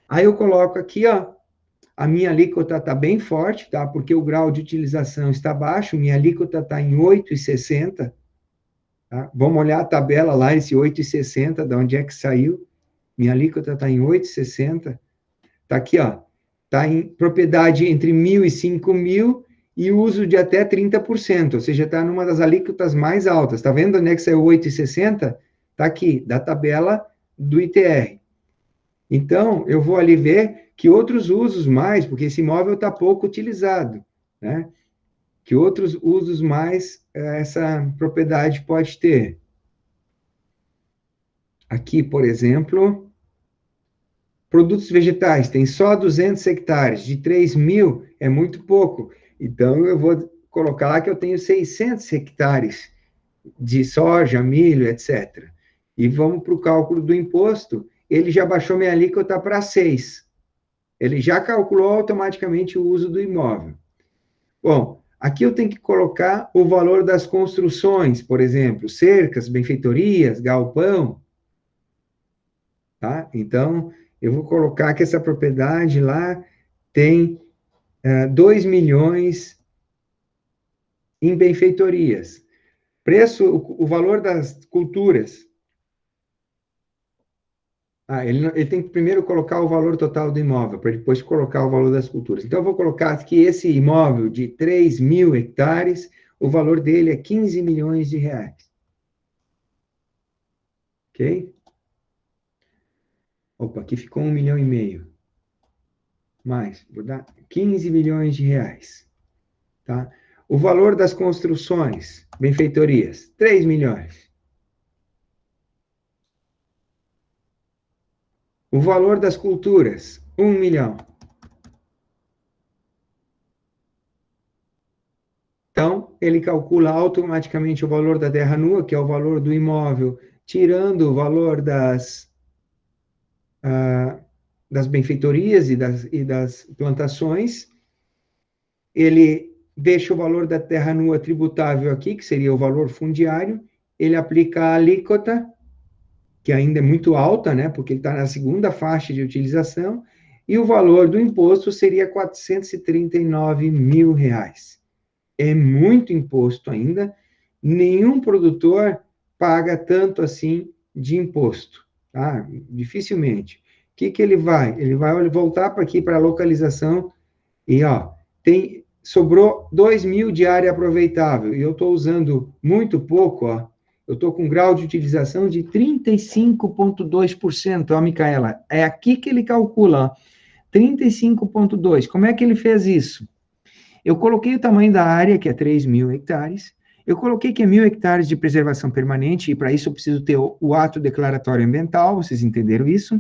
Aí eu coloco aqui, ó, a minha alíquota está bem forte, tá? Porque o grau de utilização está baixo, minha alíquota está em 8,60, tá? Vamos olhar a tabela lá, esse 8,60, de onde é que saiu? Minha alíquota está em 8,60. Está aqui, ó. Está em propriedade entre 1.000 e 5.000 e uso de até 30%, ou seja, está numa das alíquotas mais altas. Está vendo onde é que saiu 8,60? Está aqui, da tabela do ITR. Então, eu vou ali ver que outros usos mais, porque esse imóvel está pouco utilizado, né? Que outros usos mais essa propriedade pode ter. Aqui, por exemplo, produtos vegetais, tem só 200 hectares, de 3.000 é muito pouco. Então, eu vou colocar lá que eu tenho 600 hectares de soja, milho, etc. E vamos para o cálculo do imposto, ele já baixou minha alíquota para 6. Ele já calculou automaticamente o uso do imóvel. Bom, aqui eu tenho que colocar o valor das construções, por exemplo, cercas, benfeitorias, galpão, tá? Então, eu vou colocar que essa propriedade lá tem 2 milhões em benfeitorias. Preço, o valor das culturas. Ele tem que primeiro colocar o valor total do imóvel, para depois colocar o valor das culturas. Então, eu vou colocar que esse imóvel de 3.000 hectares, o valor dele é 15 milhões de reais. Ok? Opa, aqui ficou 1,5 milhão. Mais, vou dar 15 milhões de reais. Tá? O valor das construções, benfeitorias, 3 milhões. O valor das culturas, 1 milhão. Então, ele calcula automaticamente o valor da terra nua, que é o valor do imóvel, tirando o valor das benfeitorias e das plantações. Ele deixa o valor da terra nua tributável aqui, que seria o valor fundiário. Ele aplica a alíquota, que ainda é muito alta, né, porque ele está na segunda faixa de utilização, e o valor do imposto seria 439 mil reais. É muito imposto ainda, nenhum produtor paga tanto assim de imposto, tá? Dificilmente. O que ele vai? Ele vai voltar para aqui para a localização e, ó, sobrou 2.000 de área aproveitável, e eu estou usando muito pouco, ó, eu estou com um grau de utilização de 35,2%, ó, Micaela, é aqui que ele calcula, ó, 35,2%. Como é que ele fez isso? Eu coloquei o tamanho da área, que é 3.000 hectares, eu coloquei que é 1.000 hectares de preservação permanente, e para isso eu preciso ter o ato declaratório ambiental, vocês entenderam isso?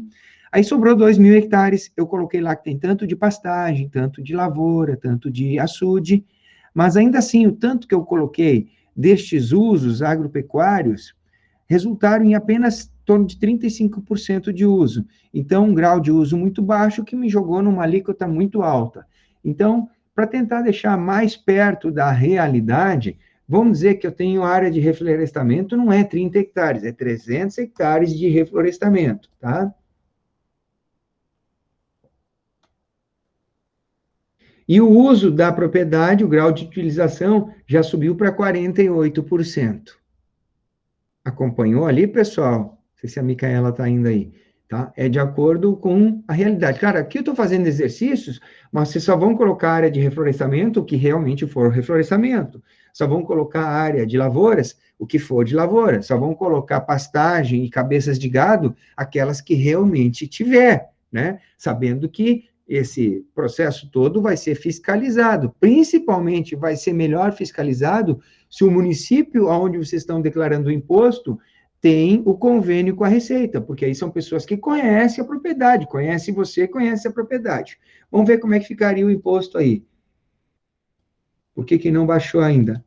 Aí sobrou 2.000 hectares, eu coloquei lá que tem tanto de pastagem, tanto de lavoura, tanto de açude, mas ainda assim, o tanto que eu coloquei destes usos agropecuários resultaram em apenas em torno de 35% de uso. Então, um grau de uso muito baixo que me jogou numa alíquota muito alta. Então, para tentar deixar mais perto da realidade, vamos dizer que eu tenho área de reflorestamento, não é 30 hectares, é 300 hectares de reflorestamento, tá? E o uso da propriedade, o grau de utilização, já subiu para 48%. Acompanhou ali, pessoal? Não sei se a Micaela está indo aí. Tá? É de acordo com a realidade. Claro, aqui eu estou fazendo exercícios, mas vocês só vão colocar área de reflorestamento o que realmente for reflorestamento. Só vão colocar área de lavouras o que for de lavoura. Só vão colocar pastagem e cabeças de gado aquelas que realmente tiver, né? Sabendo que esse processo todo vai ser fiscalizado. Principalmente vai ser melhor fiscalizado se o município onde vocês estão declarando o imposto tem o convênio com a Receita, porque aí são pessoas que conhecem a propriedade, conhecem você, conhecem a propriedade. Vamos ver como é que ficaria o imposto aí. Por que não baixou ainda?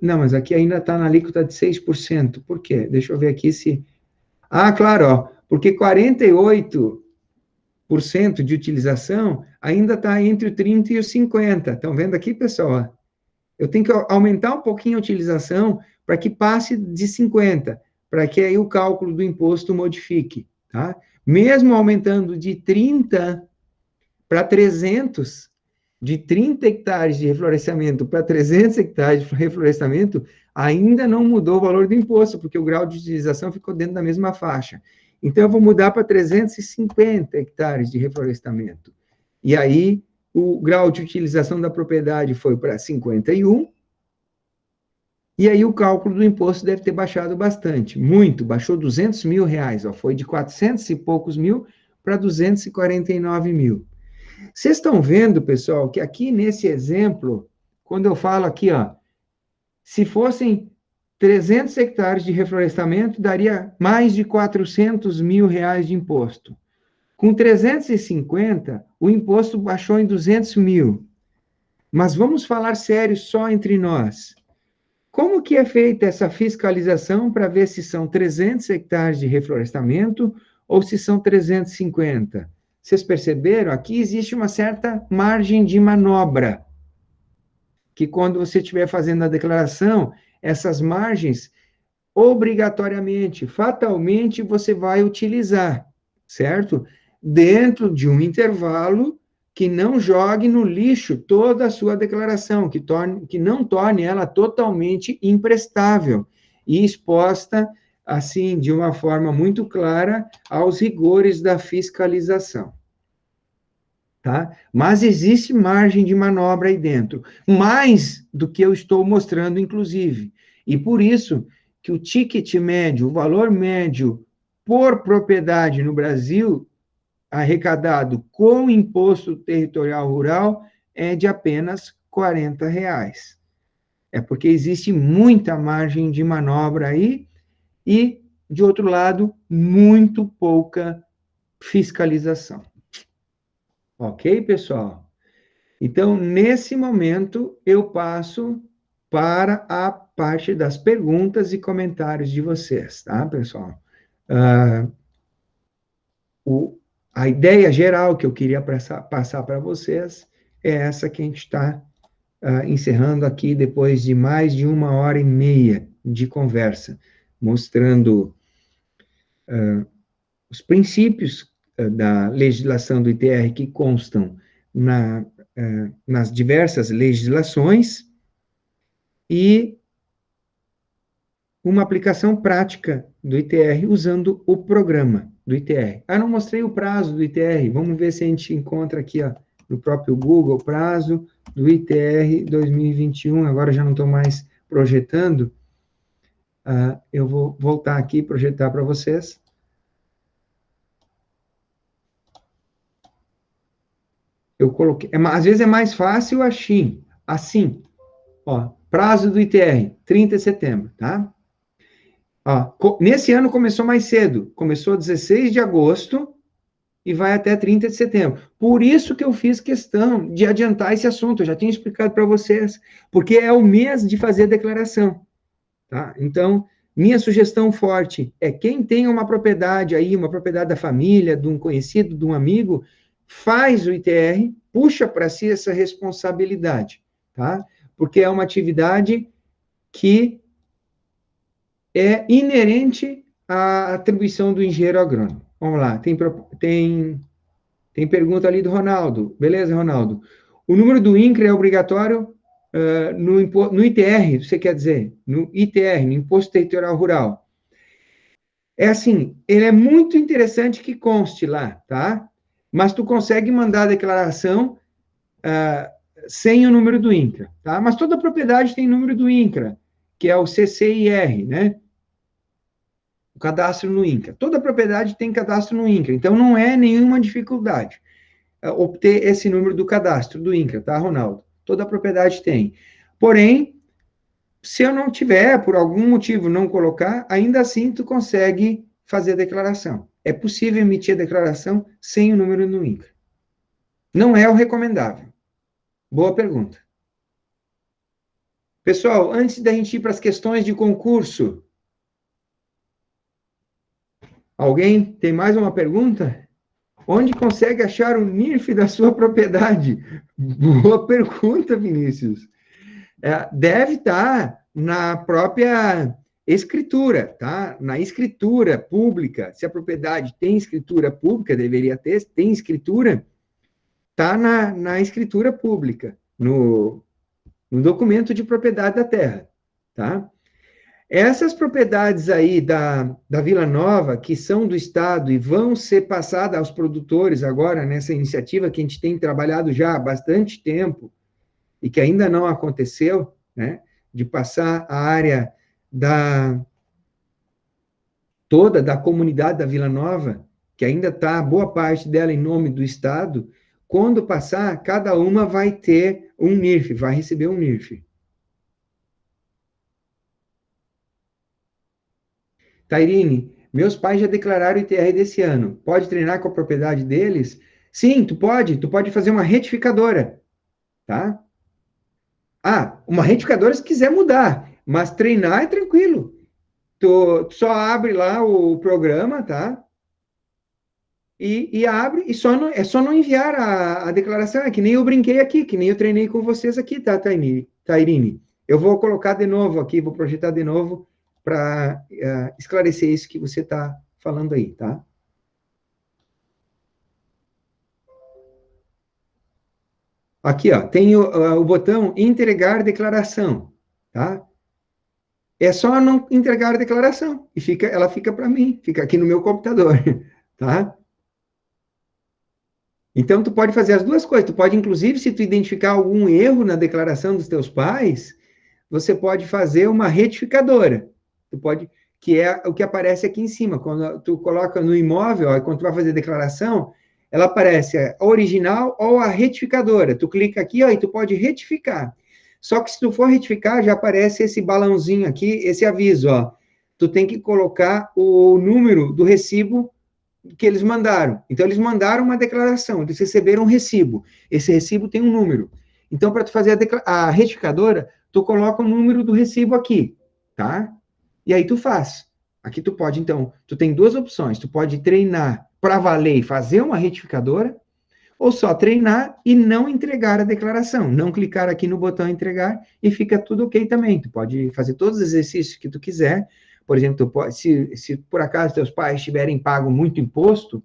Não, mas aqui ainda está na alíquota de 6%. Por quê? Deixa eu ver aqui se... Ah, claro, ó, porque 48% de utilização ainda está entre o 30% e o 50%. Estão vendo aqui, pessoal? Eu tenho que aumentar um pouquinho a utilização para que passe de 50%, para que aí o cálculo do imposto modifique, tá? Mesmo aumentando de 30 para 300, de 30 hectares de reflorestamento para 300 hectares de reflorestamento, ainda não mudou o valor do imposto, porque o grau de utilização ficou dentro da mesma faixa. Então, eu vou mudar para 350 hectares de reflorestamento. E aí, o grau de utilização da propriedade foi para 51, e aí o cálculo do imposto deve ter baixado bastante, muito, baixou R$ 200 mil, ó, foi de 400 e poucos mil para 249 mil. Vocês estão vendo, pessoal, que aqui nesse exemplo, quando eu falo aqui, ó, se fossem 300 hectares de reflorestamento, daria mais de R$ 400 mil de imposto. Com 350, o imposto baixou em 200 mil. Mas vamos falar sério só entre nós. Como que é feita essa fiscalização para ver se são 300 hectares de reflorestamento ou se são 350? Vocês perceberam? Aqui existe uma certa margem de manobra, que quando você estiver fazendo a declaração, essas margens, obrigatoriamente, fatalmente, você vai utilizar, certo? Dentro de um intervalo que não jogue no lixo toda a sua declaração, que não torne ela totalmente imprestável e exposta, assim, de uma forma muito clara aos rigores da fiscalização. Tá? Mas existe margem de manobra aí dentro, mais do que eu estou mostrando, inclusive. E por isso que o ticket médio, o valor médio por propriedade no Brasil, arrecadado com imposto territorial rural, é de apenas R$ 40. É porque existe muita margem de manobra aí e, de outro lado, muito pouca fiscalização. Ok, pessoal? Então, nesse momento, eu passo para a parte das perguntas e comentários de vocês, tá, pessoal? A ideia geral que eu queria passar para vocês é essa que a gente está encerrando aqui depois de mais de 1h30 de conversa, mostrando os princípios da legislação do ITR que constam nas diversas legislações e uma aplicação prática do ITR usando o programa do ITR. Não mostrei o prazo do ITR, vamos ver se a gente encontra aqui, ó, no próprio Google, prazo do ITR 2021, agora já não estou mais projetando, eu vou voltar aqui e projetar para vocês. Eu coloquei, às vezes é mais fácil assim, ó, prazo do ITR, 30 de setembro, tá? Ó, nesse ano começou mais cedo, começou 16 de agosto e vai até 30 de setembro. Por isso que eu fiz questão de adiantar esse assunto, eu já tinha explicado para vocês, porque é o mês de fazer a declaração, tá? Então, minha sugestão forte é quem tem uma propriedade aí, uma propriedade da família, de um conhecido, de um amigo, faz o ITR, puxa para si essa responsabilidade, tá? Porque é uma atividade que é inerente à atribuição do engenheiro agrônomo. Vamos lá, tem pergunta ali do Ronaldo. Beleza, Ronaldo? O número do INCRA é obrigatório no ITR, você quer dizer? No ITR, no Imposto Territorial Rural. É assim, ele é muito interessante que conste lá, tá? Mas tu consegue mandar a declaração sem o número do INCRA, tá? Mas toda propriedade tem número do INCRA, que é o CCIR, né? O cadastro no INCRA. Toda propriedade tem cadastro no INCRA, então não é nenhuma dificuldade obter esse número do cadastro do INCRA, tá, Ronaldo? Toda propriedade tem. Porém, se eu não tiver, por algum motivo, não colocar, ainda assim tu consegue fazer a declaração. É possível emitir a declaração sem o número no INCRA. Não é o recomendável. Boa pergunta. Pessoal, antes da gente ir para as questões de concurso, alguém tem mais uma pergunta? Onde consegue achar o NIRF da sua propriedade? Boa pergunta, Vinícius. Deve estar na própria escritura, tá? Na escritura pública, se a propriedade tem escritura pública, deveria ter, tem escritura, tá na escritura pública, no documento de propriedade da terra, tá? Essas propriedades aí da Vila Nova, que são do Estado e vão ser passadas aos produtores agora, nessa iniciativa que a gente tem trabalhado já há bastante tempo, e que ainda não aconteceu, né, de passar a área toda da comunidade da Vila Nova, que ainda está, boa parte dela, em nome do Estado, quando passar, cada uma vai ter um NIRF, vai receber um NIRF. Tairine, meus pais já declararam o ITR desse ano. Pode treinar com a propriedade deles? Sim, tu pode fazer uma retificadora, tá? Ah, uma retificadora se quiser mudar, mas treinar é tranquilo. Tu só abre lá o programa, tá? E abre, e é só não enviar a declaração, é que nem eu brinquei aqui, que nem eu treinei com vocês aqui, tá, Tairine? Eu vou colocar de novo aqui, vou projetar de novo para esclarecer isso que você está falando aí, tá? Aqui, ó, tem o botão entregar declaração, tá? É só não entregar a declaração e ela fica para mim, fica aqui no meu computador, tá? Então, tu pode fazer as duas coisas. Tu pode, inclusive, se tu identificar algum erro na declaração dos teus pais, você pode fazer uma retificadora. Tu pode, que é o que aparece aqui em cima. Quando tu coloca no imóvel, ó, quando tu vai fazer a declaração, ela aparece a original ou a retificadora. Tu clica aqui, ó, e tu pode retificar. Só que se tu for retificar, já aparece esse balãozinho aqui, esse aviso, ó. Tu tem que colocar o número do recibo que eles mandaram. Então, eles mandaram uma declaração, eles receberam um recibo. Esse recibo tem um número. Então, para tu fazer a retificadora, tu coloca o número do recibo aqui, tá? E aí tu faz. Aqui tu pode, então, tu tem duas opções. Tu pode treinar para valer e fazer uma retificadora, ou só treinar e não entregar a declaração. Não clicar aqui no botão entregar e fica tudo ok também. Tu pode fazer todos os exercícios que tu quiser. Por exemplo, se por acaso teus pais tiverem pago muito imposto,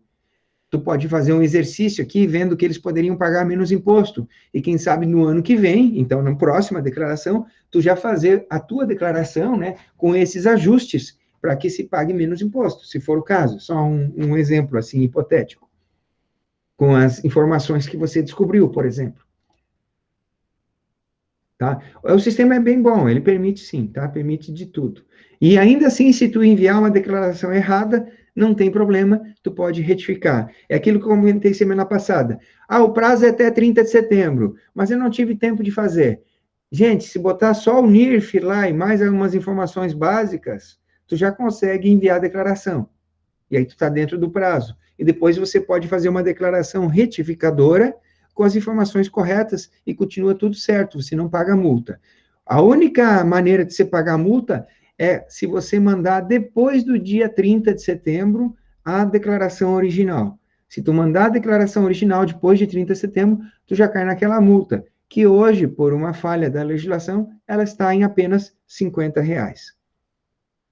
tu pode fazer um exercício aqui, vendo que eles poderiam pagar menos imposto. E quem sabe no ano que vem, então na próxima declaração, tu já fazer a tua declaração, né, com esses ajustes, para que se pague menos imposto, se for o caso. Só um exemplo, assim, hipotético. Com as informações que você descobriu, por exemplo. Tá? O sistema é bem bom, ele permite sim, tá? Permite de tudo. E ainda assim, se tu enviar uma declaração errada, não tem problema, tu pode retificar. É aquilo que eu comentei semana passada. Ah, o prazo é até 30 de setembro, mas eu não tive tempo de fazer. Gente, se botar só o NIRF lá e mais algumas informações básicas, tu já consegue enviar a declaração. E aí tu está dentro do prazo. E depois você pode fazer uma declaração retificadora com as informações corretas e continua tudo certo, você não paga multa. A única maneira de você pagar multa é se você mandar depois do dia 30 de setembro a declaração original. Se tu mandar a declaração original depois de 30 de setembro, tu já cai naquela multa, que hoje, por uma falha da legislação, ela está em apenas R$ 50.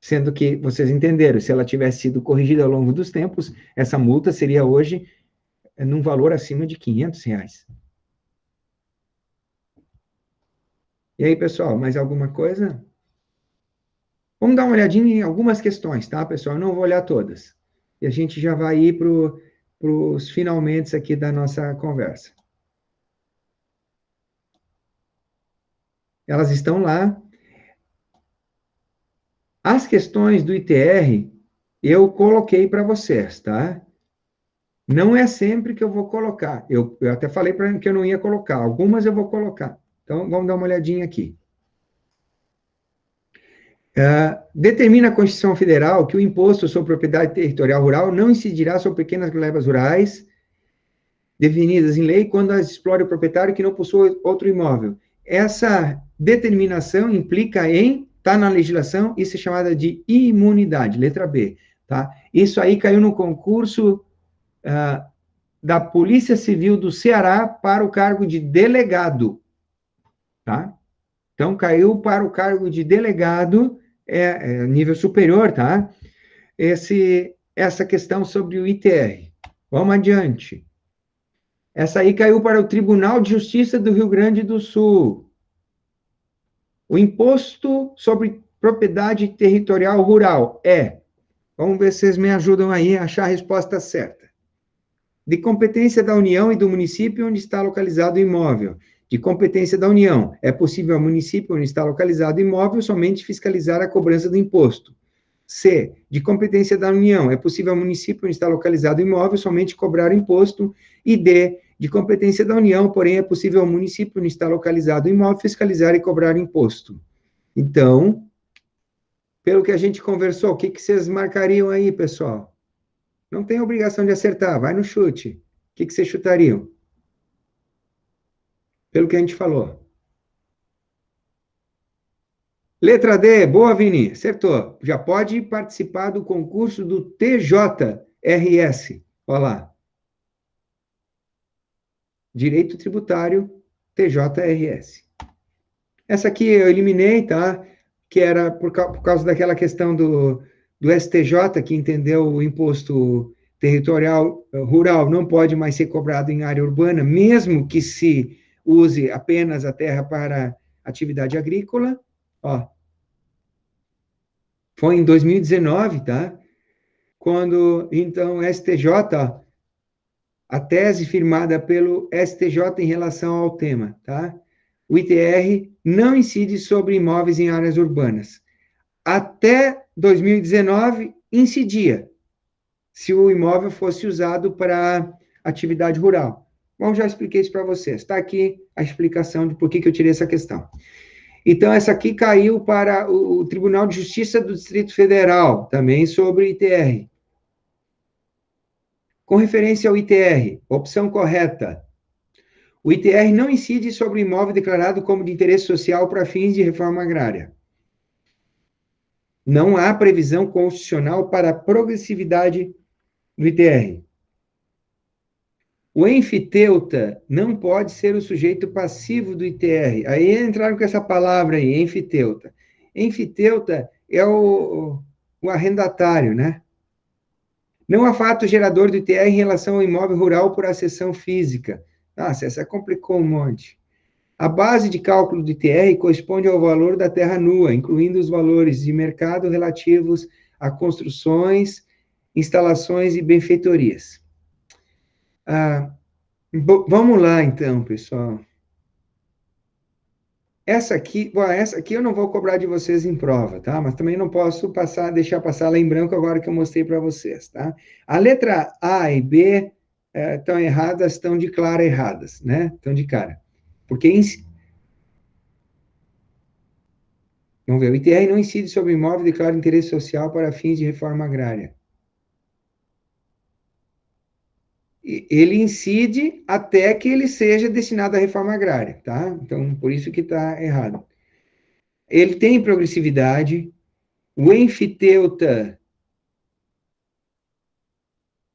Sendo que, vocês entenderam, se ela tivesse sido corrigida ao longo dos tempos, essa multa seria hoje num valor acima de R$ 500. E aí, pessoal, mais alguma coisa? Vamos dar uma olhadinha em algumas questões, tá, pessoal? Eu não vou olhar todas. E a gente já vai ir para os finalmente aqui da nossa conversa. Elas estão lá. As questões do ITR, eu coloquei para vocês, tá? Não é sempre que eu vou colocar. Eu até falei para que eu não ia colocar. Algumas eu vou colocar. Então, vamos dar uma olhadinha aqui. Determina a Constituição Federal que o imposto sobre propriedade territorial rural não incidirá sobre pequenas glebas rurais definidas em lei quando as explore o proprietário que não possui outro imóvel. Essa determinação implica está na legislação, isso é chamada de imunidade, letra B, tá? Isso aí caiu no concurso da Polícia Civil do Ceará para o cargo de delegado, tá? Então, caiu para o cargo de delegado nível superior, tá? Essa questão sobre o ITR. Vamos adiante. Essa aí caiu para o Tribunal de Justiça do Rio Grande do Sul. O imposto sobre propriedade territorial rural vamos ver se vocês me ajudam aí a achar a resposta certa. De competência da União e do município onde está localizado o imóvel. De competência da União, é possível ao município onde está localizado o imóvel somente fiscalizar a cobrança do imposto. C. De competência da União, é possível ao município onde está localizado o imóvel somente cobrar o imposto. E D. De competência da União, porém, é possível ao município onde está localizado o imóvel fiscalizar e cobrar o imposto. Então, pelo que a gente conversou, o que vocês marcariam aí, pessoal? Não tem obrigação de acertar, vai no chute. O que vocês chutariam? Pelo que a gente falou. Letra D, boa, Vini, acertou. Já pode participar do concurso do TJRS. Olha lá. Direito Tributário, TJRS. Essa aqui eu eliminei, tá? Que era por causa daquela questão do STJ, que entendeu o imposto territorial rural não pode mais ser cobrado em área urbana, mesmo que se use apenas a terra para atividade agrícola. Ó, foi em 2019, tá? Quando, então, o STJ, a tese firmada pelo STJ em relação ao tema, tá? O ITR não incide sobre imóveis em áreas urbanas. Até 2019, incidia, se o imóvel fosse usado para atividade rural. Bom, já expliquei isso para vocês. Está aqui a explicação de por que eu tirei essa questão. Então, essa aqui caiu para o Tribunal de Justiça do Distrito Federal, também sobre ITR. Com referência ao ITR, opção correta. O ITR não incide sobre o imóvel declarado como de interesse social para fins de reforma agrária. Não há previsão constitucional para a progressividade do ITR. O enfiteuta não pode ser o sujeito passivo do ITR. Aí entraram com essa palavra aí, enfiteuta. Enfiteuta é o arrendatário, né? Não há fato gerador do ITR em relação ao imóvel rural por acessão física. Nossa, essa complicou um monte. A base de cálculo do ITR corresponde ao valor da terra nua, incluindo os valores de mercado relativos a construções, instalações e benfeitorias. Vamos lá, então, pessoal. Essa aqui eu não vou cobrar de vocês em prova, tá? Mas também não posso deixar passar lá em branco agora que eu mostrei para vocês, tá? A letra A e B estão erradas, estão de clara erradas, né? Estão de cara. Porque, vamos ver, o ITR não incide sobre imóvel declarado de interesse social para fins de reforma agrária. Ele incide até que ele seja destinado à reforma agrária, tá? Então, por isso que está errado. Ele tem progressividade, o enfiteuta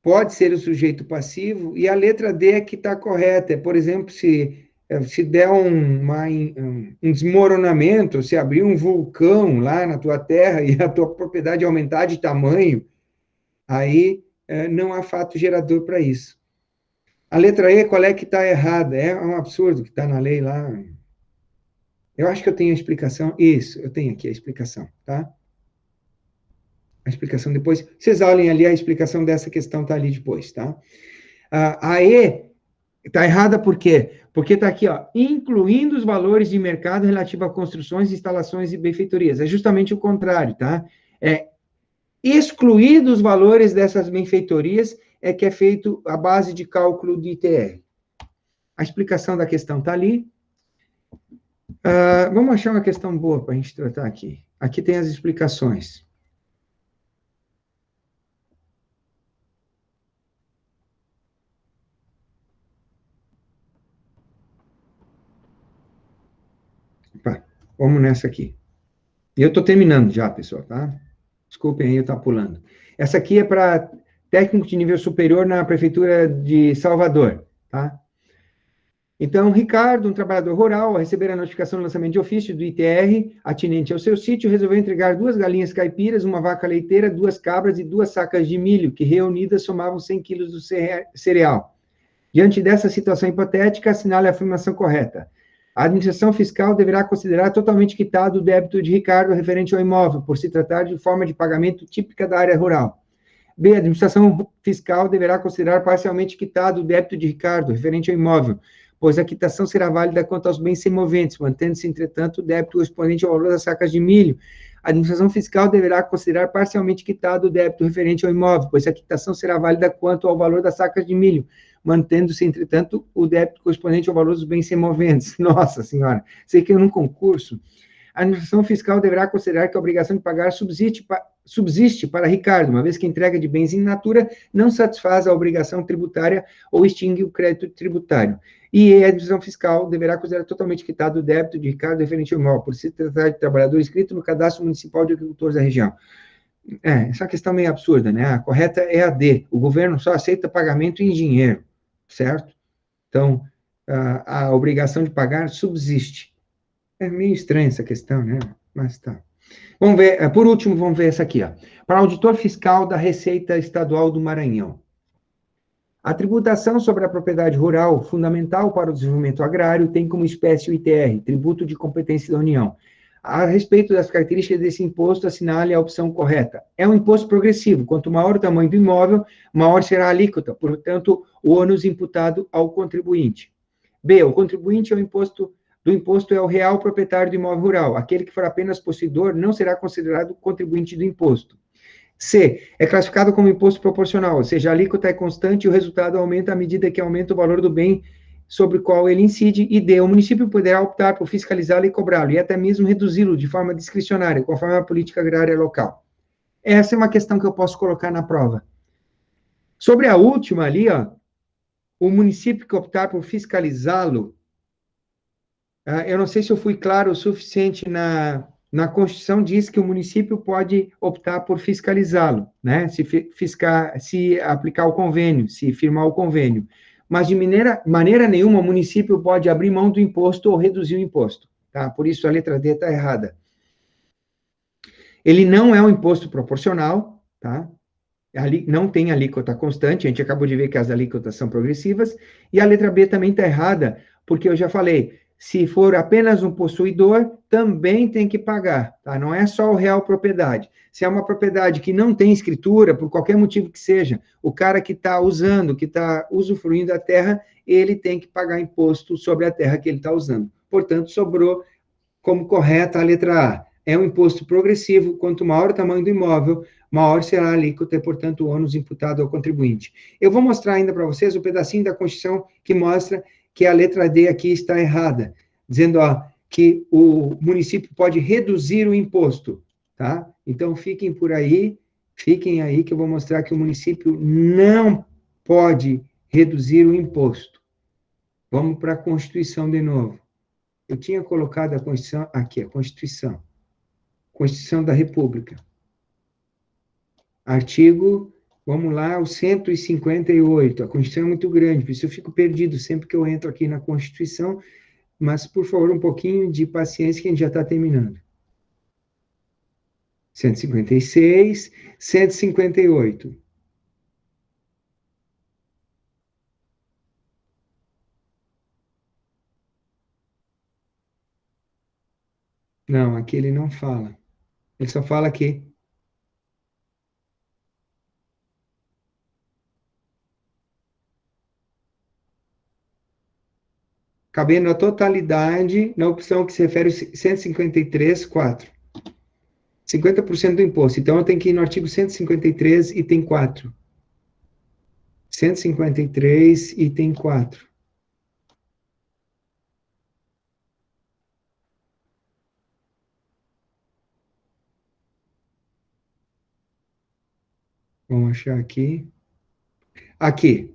pode ser o sujeito passivo, e a letra D é que está correta. Por exemplo, se der um desmoronamento, se abrir um vulcão lá na tua terra e a tua propriedade aumentar de tamanho, aí não há fato gerador para isso. A letra E, qual é que está errada? É um absurdo que está na lei lá. Eu acho que eu tenho a explicação. Isso, eu tenho aqui a explicação, tá? A explicação depois. Vocês olhem ali, a explicação dessa questão está ali depois, tá? A E está errada por quê? Porque está aqui, ó, incluindo os valores de mercado relativo a construções, instalações e benfeitorias. É justamente o contrário, tá? Excluídos os valores dessas benfeitorias é que é feito a base de cálculo de ITR. A explicação da questão está ali. Vamos achar uma questão boa para a gente tratar aqui. Aqui tem as explicações. Opa, vamos nessa aqui. E eu estou terminando já, pessoal, tá? Desculpem aí eu estar pulando. Essa aqui é para técnico de nível superior na Prefeitura de Salvador, tá? Então, Ricardo, um trabalhador rural, ao receber a notificação do lançamento de ofício do ITR, atinente ao seu sítio, resolveu entregar 2 galinhas caipiras, uma vaca leiteira, 2 cabras e 2 sacas de milho, que reunidas somavam 100 quilos do cereal. Diante dessa situação hipotética, assinale a afirmação correta. A administração fiscal deverá considerar totalmente quitado o débito de Ricardo referente ao imóvel, por se tratar de forma de pagamento típica da área rural. B. A administração fiscal deverá considerar parcialmente quitado o débito de Ricardo referente ao imóvel, pois a quitação será válida quanto aos bens semoventes, mantendo-se, entretanto, o débito correspondente ao valor das sacas de milho. A administração fiscal deverá considerar parcialmente quitado o débito referente ao imóvel, pois a quitação será válida quanto ao valor das sacas de milho, mantendo-se, entretanto, o débito correspondente ao valor dos bens semoventes. Nossa Senhora, sei que num concurso. A administração fiscal deverá considerar que a obrigação de pagar subsiste para Ricardo, uma vez que a entrega de bens in natura não satisfaz a obrigação tributária ou extingue o crédito tributário. E a administração fiscal deverá considerar totalmente quitado o débito de Ricardo referente ao imóvel, por se tratar de trabalhador inscrito no Cadastro Municipal de Agricultores da região. Essa questão meio absurda, né? A correta é a D. O governo só aceita pagamento em dinheiro, certo? Então, a obrigação de pagar subsiste. É meio estranha essa questão, né? Mas tá. Vamos ver, por último, vamos ver essa aqui, ó. Para o auditor fiscal da Receita Estadual do Maranhão. A tributação sobre a propriedade rural, fundamental para o desenvolvimento agrário, tem como espécie o ITR, Tributo de Competência da União. A respeito das características desse imposto, assinale a opção correta. É um imposto progressivo. Quanto maior o tamanho do imóvel, maior será a alíquota, portanto, o ônus imputado ao contribuinte. B. O contribuinte do imposto é o real proprietário do imóvel rural. Aquele que for apenas possuidor não será considerado contribuinte do imposto. C. É classificado como imposto proporcional, ou seja, a alíquota é constante e o resultado aumenta à medida que aumenta o valor do bem sobre o qual ele incide. E D. O município poderá optar por fiscalizá-lo e cobrá-lo, e até mesmo reduzi-lo de forma discricionária, conforme a política agrária local. Essa é uma questão que eu posso colocar na prova. Sobre a última ali, ó, o município que optar por fiscalizá-lo, eu não sei se eu fui claro o suficiente na Constituição, diz que o município pode optar por fiscalizá-lo, né? Se aplicar o convênio, se firmar o convênio. Mas, de maneira nenhuma, o município pode abrir mão do imposto ou reduzir o imposto, tá? Por isso, a letra D está errada. Ele não é um imposto proporcional, tá? Não tem alíquota constante, a gente acabou de ver que as alíquotas são progressivas, e a letra B também está errada, porque eu já falei, se for apenas um possuidor, também tem que pagar, tá? Não é só o real propriedade. Se é uma propriedade que não tem escritura, por qualquer motivo que seja, o cara que está usando, que está usufruindo da terra, ele tem que pagar imposto sobre a terra que ele está usando. Portanto, sobrou como correta a letra A. É um imposto progressivo, quanto maior o tamanho do imóvel, maior será a alíquota e, portanto, o ônus imputado ao contribuinte. Eu vou mostrar ainda para vocês o pedacinho da Constituição que mostra que a letra D aqui está errada, dizendo que o município pode reduzir o imposto, tá? Então, fiquem aí, que eu vou mostrar que o município não pode reduzir o imposto. Vamos para a Constituição de novo. Eu tinha colocado a Constituição, aqui, a Constituição. Constituição da República. Artigo, vamos lá, o 158. A Constituição é muito grande, por isso eu fico perdido sempre que eu entro aqui na Constituição, mas, por favor, um pouquinho de paciência que a gente já está terminando. 156, 158. Não, aqui ele não fala. Ele só fala que cabendo a totalidade na opção que se refere ao 153, 4. 50% do imposto. Então, eu tenho que ir no artigo 153, item 4. 153, item 4. Vamos achar aqui. Aqui.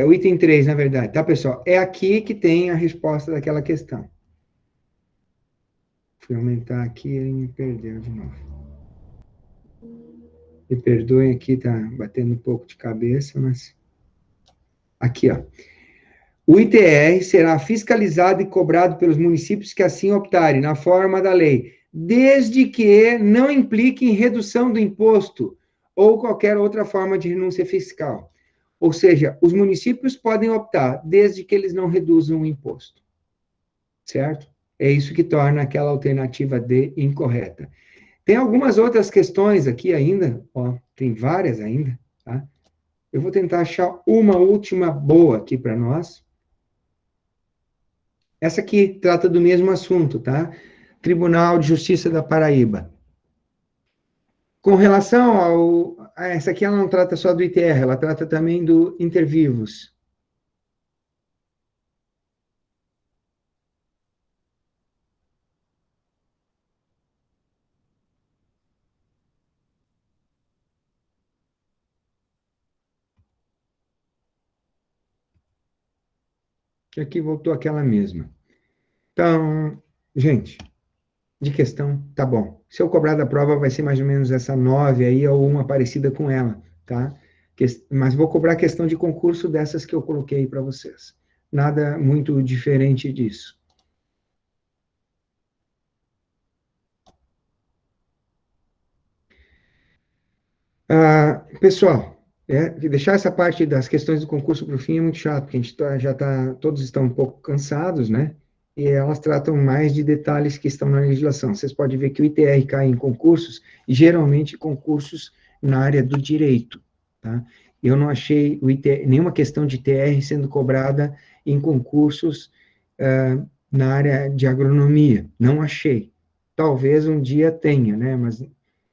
O item 3, na verdade, tá, pessoal? É aqui que tem a resposta daquela questão. Fui aumentar aqui e ele me perdeu de novo. Me perdoem aqui, tá batendo um pouco de cabeça, mas... Aqui, ó. O ITR será fiscalizado e cobrado pelos municípios que assim optarem, na forma da lei, desde que não implique em redução do imposto ou qualquer outra forma de renúncia fiscal. Ou seja, os municípios podem optar, desde que eles não reduzam o imposto. Certo? É isso que torna aquela alternativa D incorreta. Tem algumas outras questões aqui ainda, ó, tem várias ainda, tá? Eu vou tentar achar uma última boa aqui para nós. Essa aqui trata do mesmo assunto, tá? Tribunal de Justiça da Paraíba. Com relação essa aqui, ela não trata só do ITR, ela trata também do intervivos. Que aqui voltou aquela mesma. Então, gente, de questão, tá bom. Se eu cobrar da prova, vai ser mais ou menos essa 9 aí, ou uma parecida com ela, tá? Mas vou cobrar questão de concurso dessas que eu coloquei para vocês. Nada muito diferente disso. Pessoal, deixar essa parte das questões do concurso para o fim é muito chato, porque a gente todos estão um pouco cansados, né? E elas tratam mais de detalhes que estão na legislação. Vocês podem ver que o ITR cai em concursos, e geralmente concursos na área do direito, tá? Eu não achei nenhuma questão de ITR sendo cobrada em concursos na área de agronomia, não achei. Talvez um dia tenha, né? Mas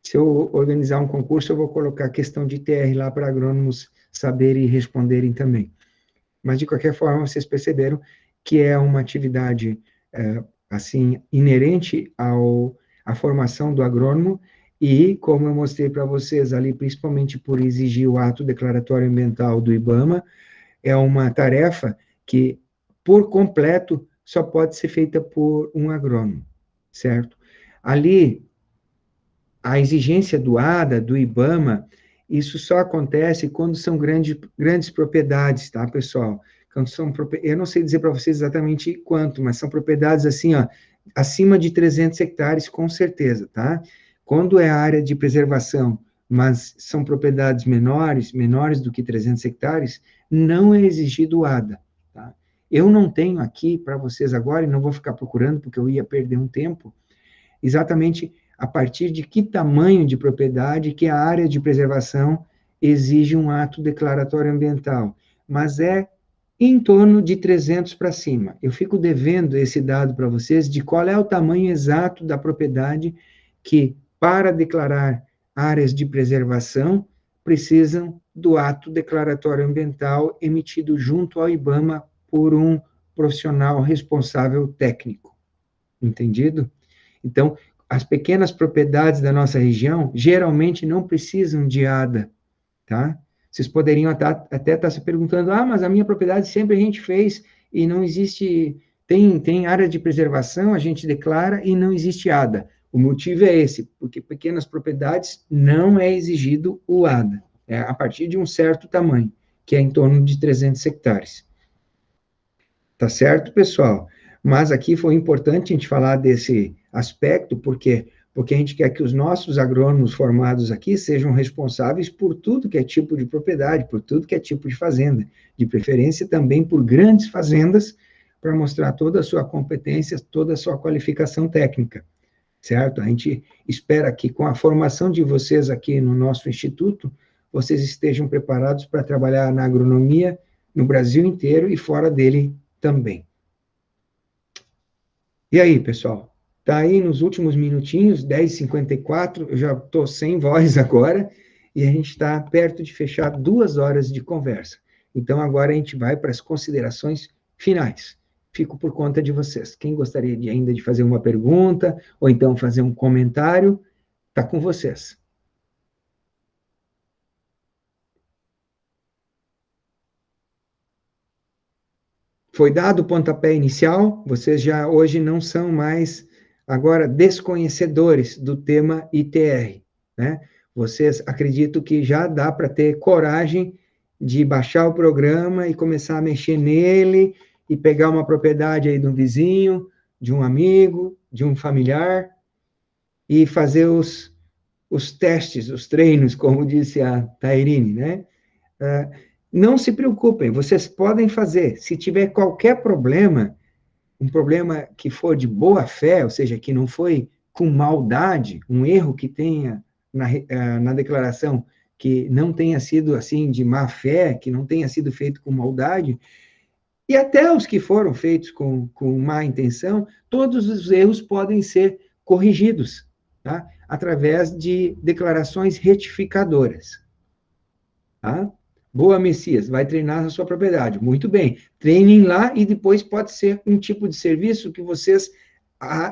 se eu organizar um concurso, eu vou colocar a questão de ITR lá para agrônomos saberem e responderem também. Mas, de qualquer forma, vocês perceberam que é uma atividade, assim, inerente à formação do agrônomo, e, como eu mostrei para vocês ali, principalmente por exigir o ato declaratório ambiental do IBAMA, é uma tarefa que, por completo, só pode ser feita por um agrônomo, certo? Ali, a exigência do ADA, do IBAMA, isso só acontece quando são grandes propriedades, tá, pessoal? Eu não sei dizer para vocês exatamente quanto, mas são propriedades assim, ó, acima de 300 hectares, com certeza, tá? Quando é área de preservação, mas são propriedades menores do que 300 hectares, não é exigido o ADA, tá? Eu não tenho aqui para vocês agora, e não vou ficar procurando, porque eu ia perder um tempo, exatamente a partir de que tamanho de propriedade que a área de preservação exige um ato declaratório ambiental, mas é em torno de 300 para cima. Eu fico devendo esse dado para vocês de qual é o tamanho exato da propriedade que, para declarar áreas de preservação, precisam do ato declaratório ambiental emitido junto ao IBAMA por um profissional responsável técnico. Entendido? Então, as pequenas propriedades da nossa região geralmente não precisam de ADA, tá? Vocês poderiam até estar se perguntando, mas a minha propriedade sempre a gente fez e não existe, tem área de preservação, a gente declara e não existe ADA. O motivo é esse, porque pequenas propriedades não é exigido o ADA, é a partir de um certo tamanho, que é em torno de 300 hectares. Tá certo, pessoal? Mas aqui foi importante a gente falar desse aspecto, porque a gente quer que os nossos agrônomos formados aqui sejam responsáveis por tudo que é tipo de propriedade, por tudo que é tipo de fazenda, de preferência também por grandes fazendas, para mostrar toda a sua competência, toda a sua qualificação técnica, certo? A gente espera que com a formação de vocês aqui no nosso instituto, vocês estejam preparados para trabalhar na agronomia no Brasil inteiro e fora dele também. E aí, pessoal? Tá aí nos últimos minutinhos, 10h54, eu já estou sem voz agora, e a gente está perto de fechar 2 horas de conversa. Então, agora a gente vai para as considerações finais. Fico por conta de vocês. Quem gostaria ainda de fazer uma pergunta, ou então fazer um comentário, está com vocês. Foi dado o pontapé inicial, vocês já hoje não são mais, agora, desconhecedores do tema ITR, né? Vocês acredito que já dá para ter coragem de baixar o programa e começar a mexer nele e pegar uma propriedade aí de um vizinho, de um amigo, de um familiar e fazer os testes, os treinos, como disse a Tairine, né? Não se preocupem, vocês podem fazer. Se tiver qualquer problema, um problema que for de boa fé, ou seja, que não foi com maldade, um erro que tenha na declaração que não tenha sido assim de má fé, que não tenha sido feito com maldade, e até os que foram feitos com má intenção, todos os erros podem ser corrigidos, tá? Através de declarações retificadoras. Tá? Boa, Messias, vai treinar na sua propriedade. Muito bem, treinem lá e depois pode ser um tipo de serviço que vocês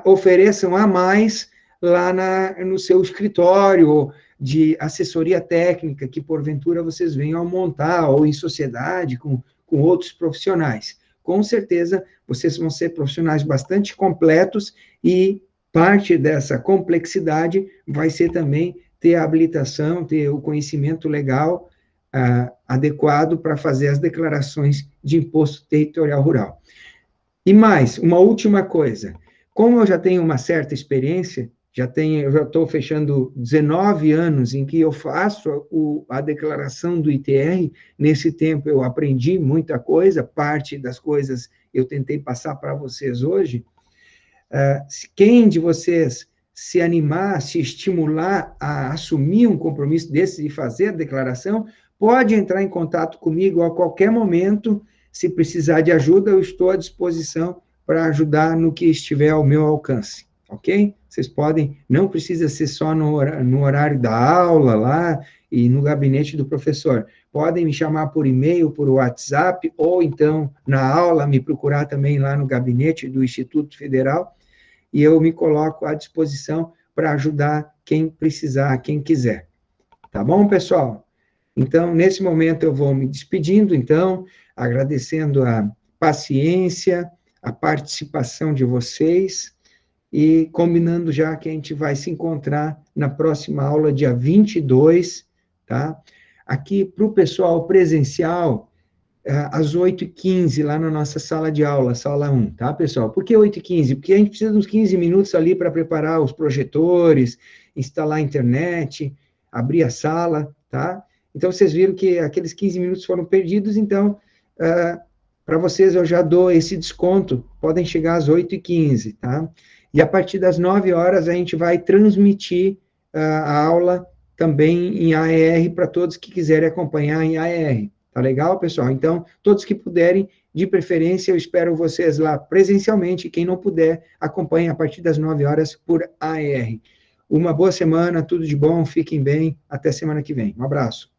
ofereçam a mais lá no seu escritório de assessoria técnica que porventura vocês venham a montar ou em sociedade com outros profissionais. Com certeza, vocês vão ser profissionais bastante completos e parte dessa complexidade vai ser também ter a habilitação, ter o conhecimento legal adequado para fazer as declarações de imposto territorial rural. E mais, uma última coisa, como eu já tenho uma certa experiência, eu já estou fechando 19 anos em que eu faço a declaração do ITR, nesse tempo eu aprendi muita coisa, parte das coisas eu tentei passar para vocês hoje. Quem de vocês se animar, se estimular a assumir um compromisso desse e fazer a declaração, pode entrar em contato comigo a qualquer momento. Se precisar de ajuda, eu estou à disposição para ajudar no que estiver ao meu alcance, ok? Vocês podem, não precisa ser só no horário da aula lá e no gabinete do professor. Podem me chamar por e-mail, por WhatsApp, ou então, na aula, me procurar também lá no gabinete do Instituto Federal, e eu me coloco à disposição para ajudar quem precisar, quem quiser. Tá bom, pessoal? Então, nesse momento, eu vou me despedindo, então, agradecendo a paciência, a participação de vocês, e combinando já que a gente vai se encontrar na próxima aula, dia 22, tá? Aqui, para o pessoal presencial, às 8h15, lá na nossa sala de aula, sala 1, tá, pessoal? Por que 8h15? Porque a gente precisa de uns 15 minutos ali para preparar os projetores, instalar a internet, abrir a sala, tá? Então, vocês viram que aqueles 15 minutos foram perdidos, então, para vocês eu já dou esse desconto, podem chegar às 8h15, tá? E a partir das 9 horas a gente vai transmitir a aula também em AER para todos que quiserem acompanhar em AER. Tá legal, pessoal? Então, todos que puderem, de preferência, eu espero vocês lá presencialmente. Quem não puder, acompanhe a partir das 9 horas por AER. Uma boa semana, tudo de bom, fiquem bem, até semana que vem. Um abraço.